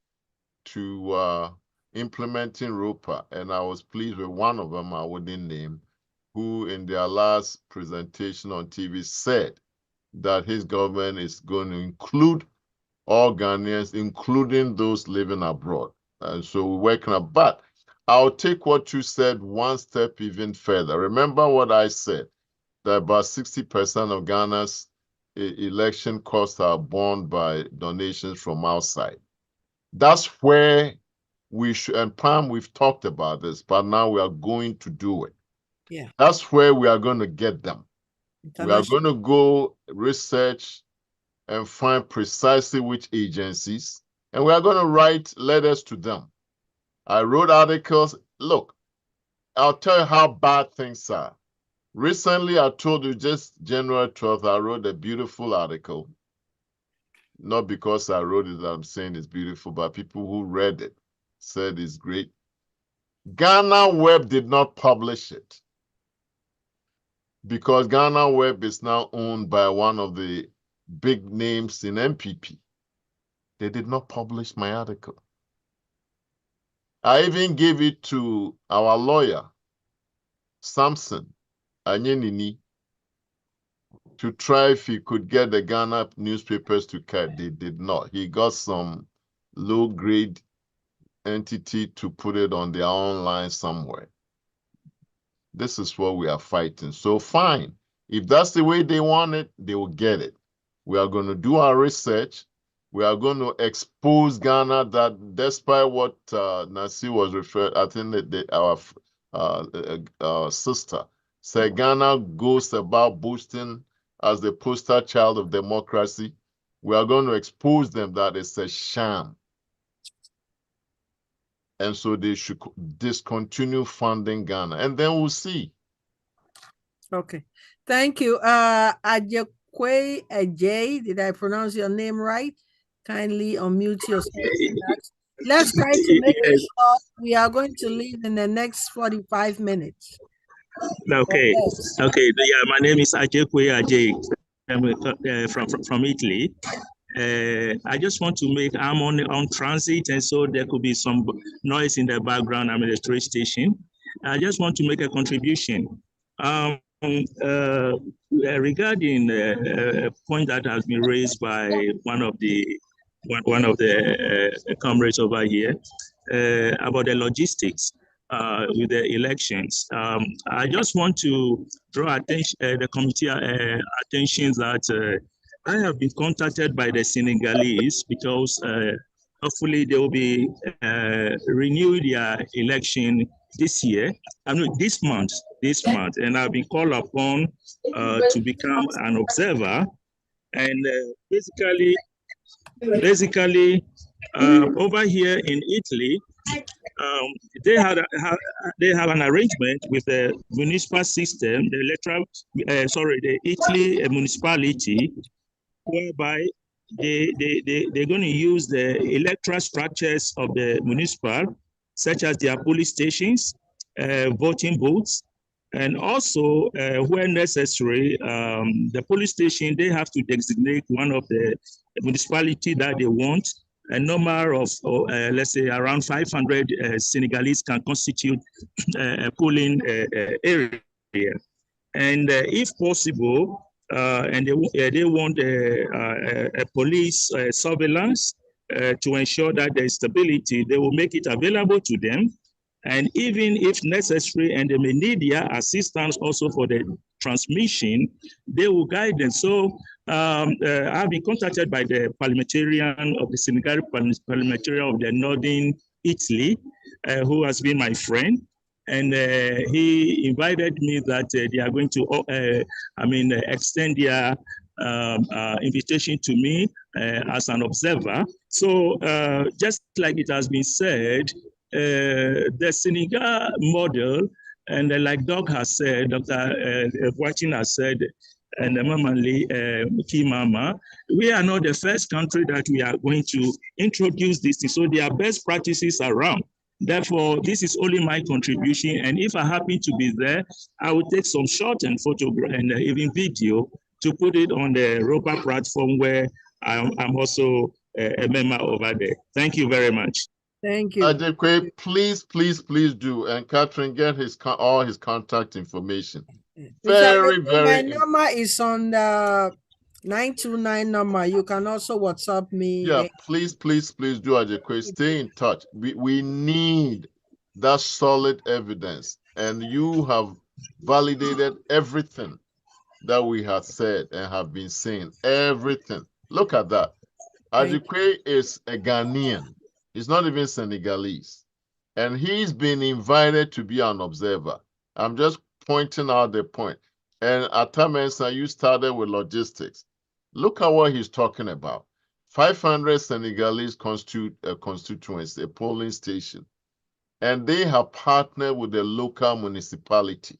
to implementing Ropaa, and I was pleased with one of them, I wouldn't name, who in their last presentation on TV said that his government is going to include all Ghanaians, including those living abroad. And so we're working on, but I'll take what you said one step even further. Remember what I said, that about 60% of Ghana's election costs are borne by donations from outside. That's where we should, and Pam, we've talked about this, but now we are going to do it. Yeah. That's where we are going to get them. We are going to go research and find precisely which agencies, and we are going to write letters to them. I wrote articles. Look, I'll tell you how bad things are. Recently, I told you just January 12th, I wrote a beautiful article. Not because I wrote it, I'm saying it's beautiful, but people who read it said it's great. Ghana Web did not publish it because Ghana Web is now owned by one of the big names in MPP. They did not publish my article. I even gave it to our lawyer, Samson Anyenini, to try if he could get the Ghana newspapers to cut. They did not. He got some low-grade entity to put it on their online somewhere. This is what we are fighting. So fine. If that's the way they want it, they will get it. We are going to do our research. We are going to expose Ghana that despite what Nasi was referred, I think that our sister said Ghana goes about boasting as the poster child of democracy. We are going to expose them that it's a sham. And so they should discontinue funding Ghana. And then we'll see. Okay. Thank you. Ajekwe Ajay, did I pronounce your name right? Kindly unmute yourself. Let's try to make it short. We are going to leave in the next 45 minutes. Okay. Okay. Yeah, my name is Ajekwe Ajay. I'm from Italy. I just want to make, I'm on transit, and so there could be some noise in the background. I'm at the train station. I just want to make a contribution. Regarding a point that has been raised by one of the comrades over here about the logistics with the elections. I just want to draw attention, the committee attention that I have been contacted by the Senegalese because hopefully they will be renew their election this year. I mean this month, and I've been called upon to become an observer. And basically, over here in Italy, they have an arrangement with the municipal system, the electoral, the Italy municipality, whereby they're going to use the electoral structures of the municipal, such as their police stations, voting booths, and also where necessary, the police station, they have to designate one of the municipality that they want. A number of, let's say, around 500 Senegalese can constitute a polling area. And if possible, and they want a police surveillance to ensure that there is stability, they will make it available to them. And even if necessary, and they may need their assistance also for the transmission, they will guide them. So I've been contacted by the parliamentarian of the Senegal parliamentarian of the Northern Italy, who has been my friend. And he invited me that they are going to, extend their invitation to me as an observer. So just like it has been said, the Senegal model, and like Doc has said, Dr. Watching has said, and Mamali Kimama, we are not the first country that we are going to introduce this thing. So there are best practices around. Therefore, this is only my contribution. And if I happen to be there, I will take some shot and photograph and even video to put it on the Ropaa platform where I'm also a member over there. Thank you very much. Thank you. Adekwe, please do. And Catherine, get all his contact information. Very, my number is on the 929 number. You can also WhatsApp me. Yeah, please do, Adekwe. Stay in touch. We need that solid evidence. And you have validated everything that we have said and have been saying. Everything. Look at that. Adekwe is a Ghanaian. He's not even Senegalese. And he's been invited to be an observer. I'm just pointing out the point. And Atamensa, you started with logistics. Look at what he's talking about. 500 Senegalese constitute a constituency, a polling station. And they have partnered with the local municipality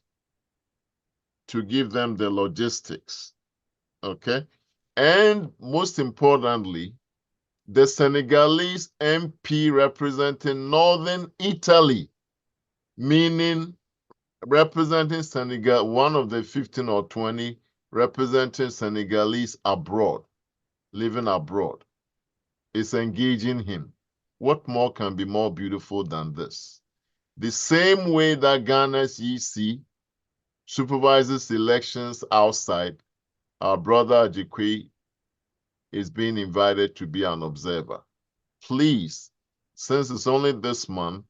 to give them the logistics. Okay? And most importantly, the Senegalese MP representing Northern Italy, meaning representing Senegal, one of the 15 or 20 representing Senegalese abroad, living abroad, is engaging him. What more can be more beautiful than this? The same way that Ghana's EC supervises elections outside, our brother Adekwe is being invited to be an observer. Please, since it's only this month,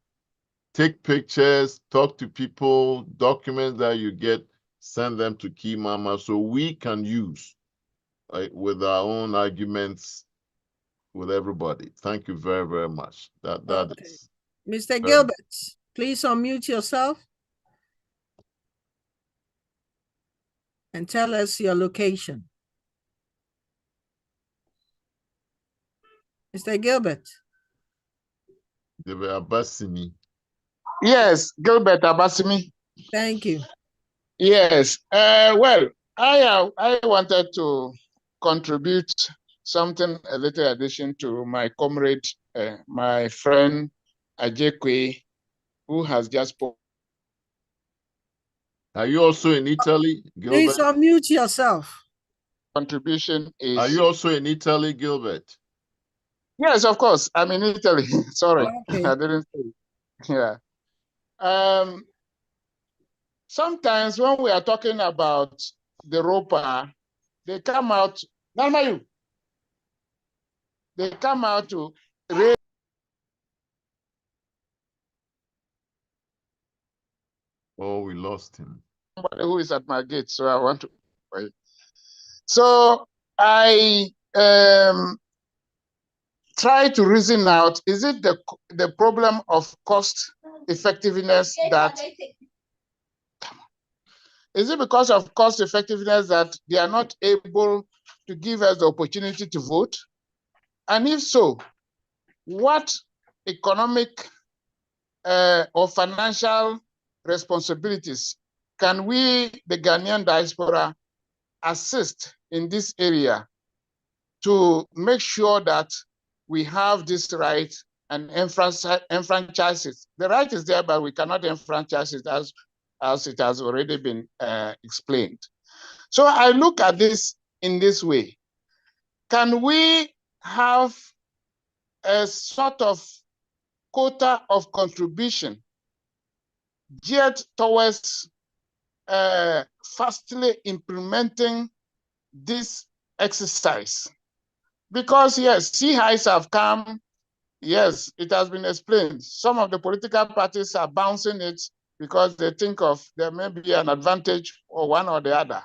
take pictures, talk to people, documents that you get, send them to Key Mama so we can use with our own arguments with everybody. Thank you very, very much. That is. Mr. Gilbert, please unmute yourself and tell us your location. Mr. Gilbert. Abasimi. Yes, Gilbert Abasimi. Thank you. Yes. Well, I wanted to contribute something, a little addition to my comrade, my friend Adekwe, who has just spoken. Are you also in Italy, Gilbert? Please unmute yourself. contribution is. Are you also in Italy, Gilbert? Yes, of course. I'm in Italy. Sorry, Okay. I didn't say. Yeah. Sometimes when we are talking about the Ropaa, they come out. They come out to raise. Oh, we lost him. Somebody who is at my gate, so I want to wait. So I try to reason out, is it the problem of cost effectiveness that, is it because of cost effectiveness that they are not able to give us the opportunity to vote? And if so, what economic or financial responsibilities can we, the Ghanaian diaspora, assist in this area to make sure that we have this right and enfranchise it? The right is there, but we cannot enfranchise it as it has already been explained. So I look at this in this way. Can we have a sort of quota of contribution geared towards fastly implementing this exercise? Because yes, sea highs have come. Yes, it has been explained. Some of the political parties are bouncing it because they think of there may be an advantage or one or the other.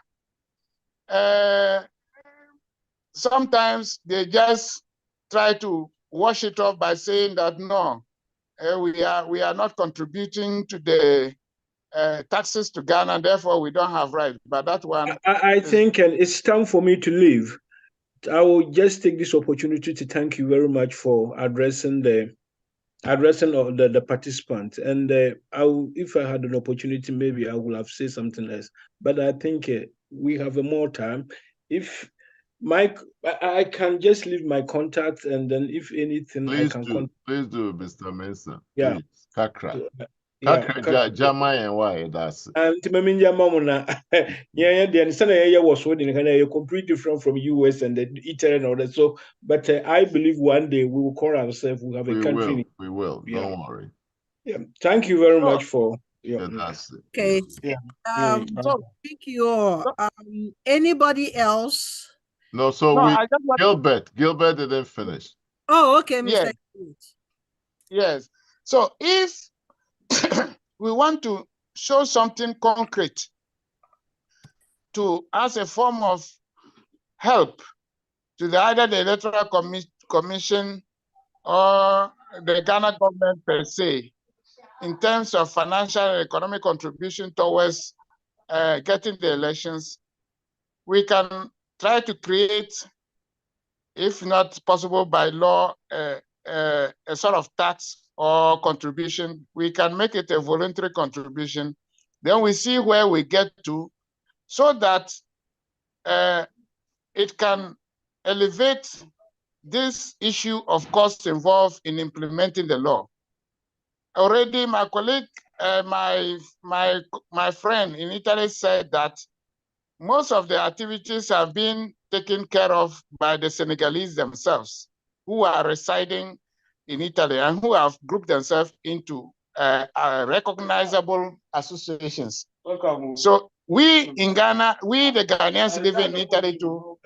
Sometimes they just try to wash it off by saying that no, we are not contributing to the taxes to Ghana, and therefore we don't have rights. But that one, I think, and it's time for me to leave. I will just take this opportunity to thank you very much for addressing the participants. And if I had an opportunity, maybe I would have said something else. But I think we have more time. If I can just leave my contact, and then if anything, Please I can do. Please do, Mr. Mensah. Yeah. Please. Kakra. So, Kakra jama and why that's it. And Timaminya Mamona, yeah, the understanding was what in completely different from US and the Italy and all that. So, but I believe one day we will call ourselves, we have a country. We will. Yeah. Don't worry. Yeah. Thank you very much for Yeah, that's it. Okay. Yeah. So thank you all. Anybody else? No, so no, I just want Gilbert didn't finish. Oh, okay, Yes. Mr. Gilbert. Yes. So if we want to show something concrete as a form of help to either the Electoral Commission or the Ghana government per se, in terms of financial and economic contribution towards getting the elections, we can try to create, if not possible by law, a sort of tax or contribution. We can make it a voluntary contribution. Then we see where we get to, so that it can elevate this issue of costs involved in implementing the law. Already, my colleague, my friend in Italy said that most of the activities have been taken care of by the Senegalese themselves, who are residing in Italy and who have grouped themselves into recognizable associations. So we in Ghana, we the Ghanaians living in Italy too.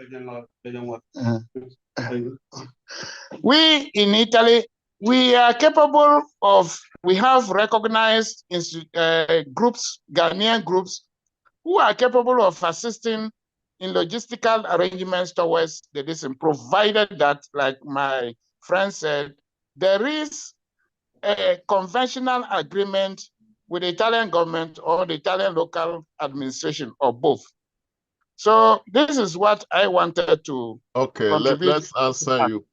We in Italy, we are capable of, we have recognized groups, Ghanaian groups, who are capable of assisting in logistical arrangements towards the decision, provided that, like my friend said, there is a conventional agreement with the Italian government or the Italian local administration, or both. So this is what I wanted to contribute. Let's answer you,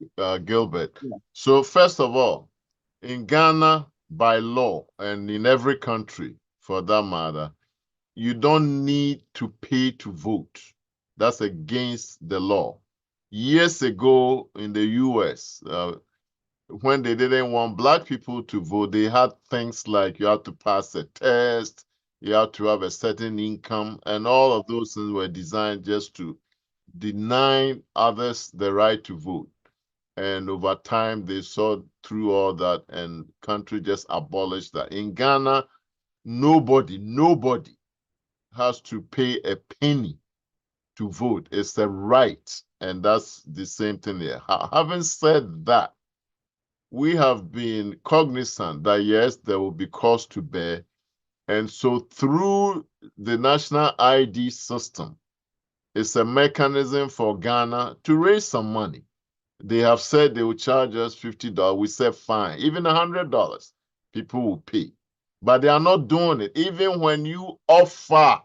Gilbert. Yeah. So first of all, in Ghana, by law, and in every country for that matter, you don't need to pay to vote. That's against the law. Years ago in the US, when they didn't want Black people to vote, they had things like you have to pass a test, you have to have a certain income, and all of those things were designed just to denying others the right to vote. And over time, they saw through all that, and country just abolished that. In Ghana, nobody has to pay a penny to vote. It's a right, and that's the same thing here. Having said that, we have been cognizant that yes, there will be cost to bear, and so through the national ID system, it's a mechanism for Ghana to raise some money. They have said they will charge us $50. We said fine, even $100, people will pay. But they are not doing it. Even when you offer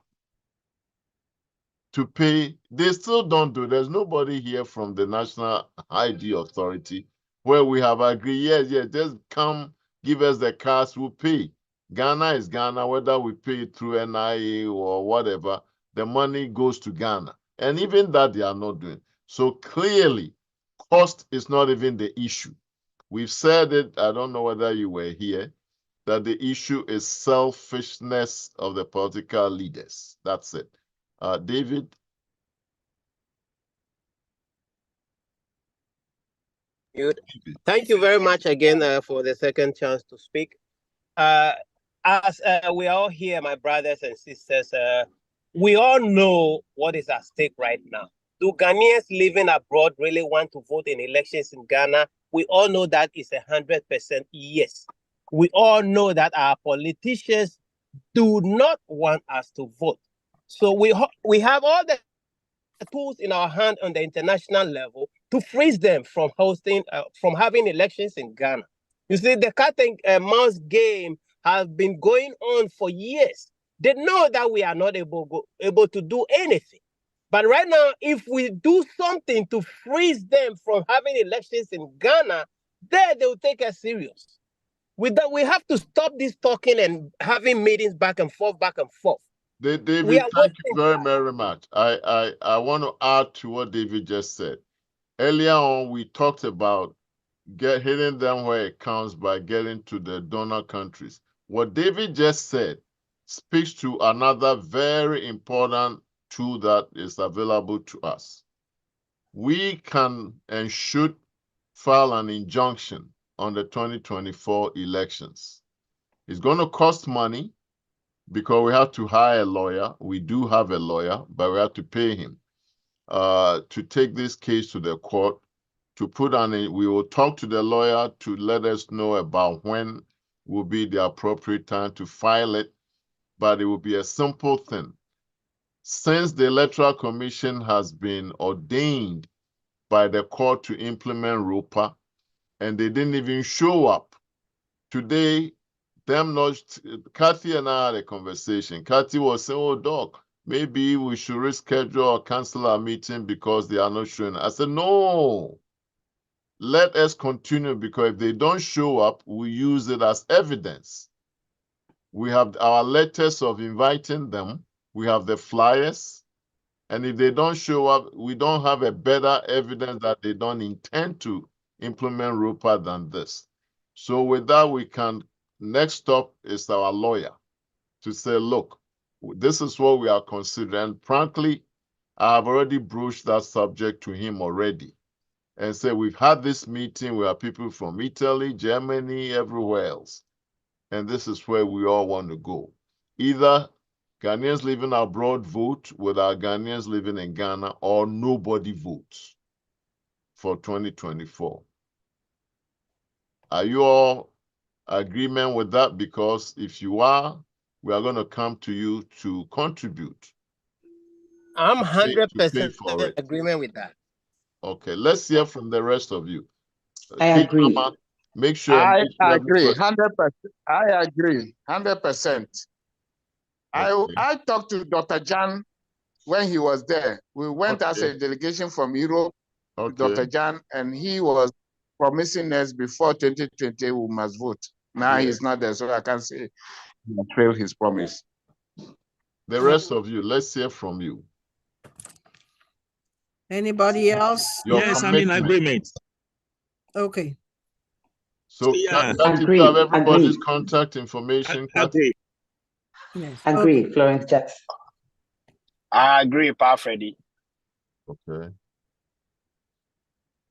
to pay, they still don't do it. There's nobody here from the National ID Authority where we have agreed, yes, just come, give us the cards, we'll pay. Ghana is Ghana, whether we pay it through NIA or whatever, the money goes to Ghana. And even that they are not doing. So clearly, cost is not even the issue. We've said it, I don't know whether you were here, that the issue is selfishness of the political leaders. That's it. David? Good. Thank you very much again for the second chance to speak. As we are all here, my brothers and sisters, we all know what is at stake right now. Do Ghanaians living abroad really want to vote in elections in Ghana? We all know that is 100% yes. We all know that our politicians do not want us to vote. So we have all the tools in our hand on the international level to freeze them from hosting, from having elections in Ghana. You see, the cat and mouse game has been going on for years. They know that we are not able to do anything. But right now, if we do something to freeze them from having elections in Ghana, then they will take us serious. With that, we have to stop this talking and having meetings back and forth. David, thank you very, very much. I want to add to what David just said. Earlier on, we talked about hitting them where it counts by getting to the donor countries. What David just said speaks to another very important tool that is available to us. We can and should file an injunction on the 2024 elections. It's going to cost money because we have to hire a lawyer. We do have a lawyer, but we have to pay him to take this case to the court, to put on it. We will talk to the lawyer to let us know about when will be the appropriate time to file it, but it will be a simple thing. Since the Electoral Commission has been ordained by the court to implement Ropaa, and they didn't even show up. Today, Kathy and I had a conversation. Kathy was saying, oh, Doc, maybe we should reschedule or cancel our meeting because they are not showing. I said, no, let us continue, because if they don't show up, we use it as evidence. We have our letters of inviting them. We have the flyers. And if they don't show up, we don't have a better evidence that they don't intend to implement Ropaa than this. So with that, we can, next stop is our lawyer to say, look, this is what we are considering. And frankly, I have already broached that subject to him already and say, we've had this meeting. We have people from Italy, Germany, everywhere else. And this is where we all want to go. Either Ghanaians living abroad vote with our Ghanaians living in Ghana, or nobody votes for 2024. Are you all agreement with that? Because if you are, we are going to come to you to contribute. I'm 100% agreement with that. Okay, let's hear from the rest of you. I agree. Mama, make sure. I agree, 100%. I agree, 100%. Okay. I talked to Dr. Jan when he was there. We went as a delegation from Europe to Dr. Jan, and he was promising us before 2020 we must vote. Now he's not there, so I can't say he has failed his promise. The rest of you, let's hear from you. Anybody else? Yes, I'm in agreement. Okay. So, Yeah. Kathy, Agree. you have everybody's Agree. contact information. Agree. Yes. Agree, Florence Jackson. I agree, Pa Freddy. Okay.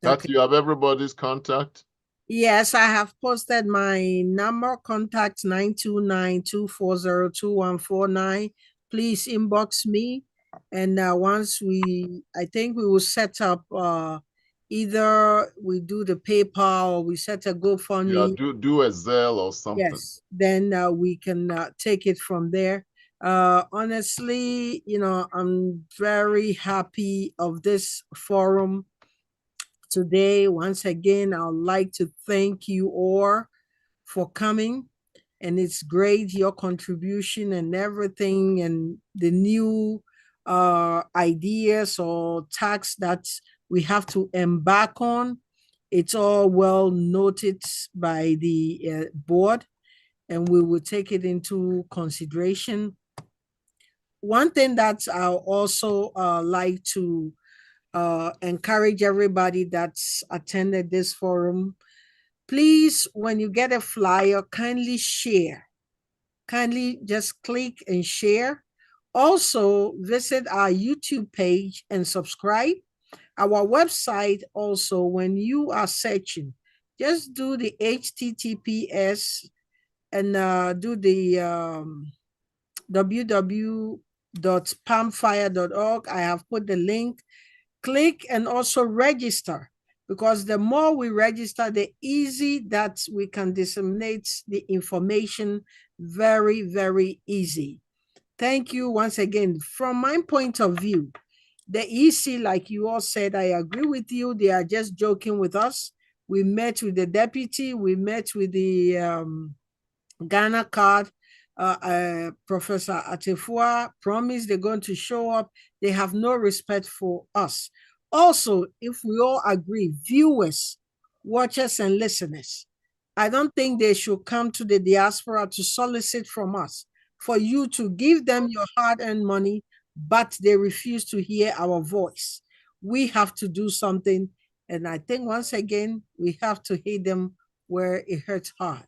That you have everybody's contact? Yes, I have posted my number, contact 929-240-2149. Please inbox me. And once I think we will set up either we do the PayPal or we set a GoFundMe. Yeah, do a Zelle or something. Yes, then we can take it from there. Honestly, I'm very happy of this forum today. Once again, I'd like to thank you all for coming. And it's great, your contribution and everything, and the new ideas or tasks that we have to embark on. It's all well noted by the board, and we will take it into consideration. One thing that I'll also like to encourage everybody that's attended this forum, please, when you get a flyer, kindly share. Kindly just click and share. Also, visit our YouTube page and subscribe. Our website also, when you are searching, just do the HTTPS and do the www.palmfire.org. I have put the link. Click and also register, because the more we register, the easy that we can disseminate the information. Very, very easy. Thank you once again. From my point of view, the EC, like you all said, I agree with you. They are just joking with us. We met with the deputy. We met with the Ghana card. Professor Atefua promised they're going to show up. They have no respect for us. Also, if we all agree, viewers, watchers, and listeners, I don't think they should come to the diaspora to solicit from us for you to give them your hard-earned money, but they refuse to hear our voice. We have to do something, and I think once again, we have to hit them where it hurts hard.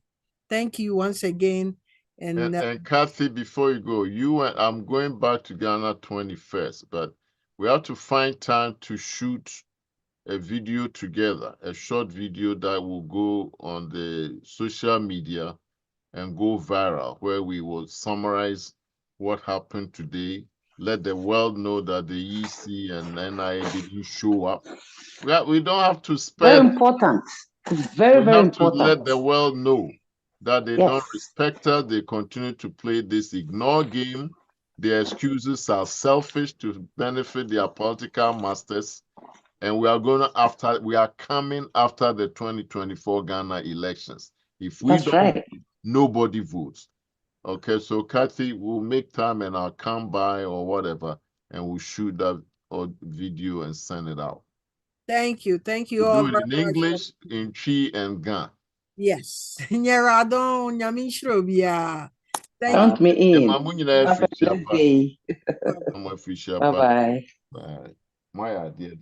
Thank you once again. And Kathy, before you go, I'm going back to Ghana 21st, but we have to find time to shoot a video together, a short video that will go on the social media and go viral, where we will summarize what happened today, let the world know that the EC and NIA didn't show up. We don't have to spend... Very important. It's very, very important. We have to let the world know that they don't respect us. They continue to play this ignore game. Their excuses are selfish to benefit their political masters. And we are coming after the 2024 Ghana elections. If we don't, nobody votes. Okay, so Kathy, we'll make time and I'll come by or whatever, and we'll shoot that video and send it out. Thank you. Thank you we'll all do it very in much. English, in Chi and Ga. Yes. Thank you. Count me in. Have a good day. Bye-bye. Bye. My idea.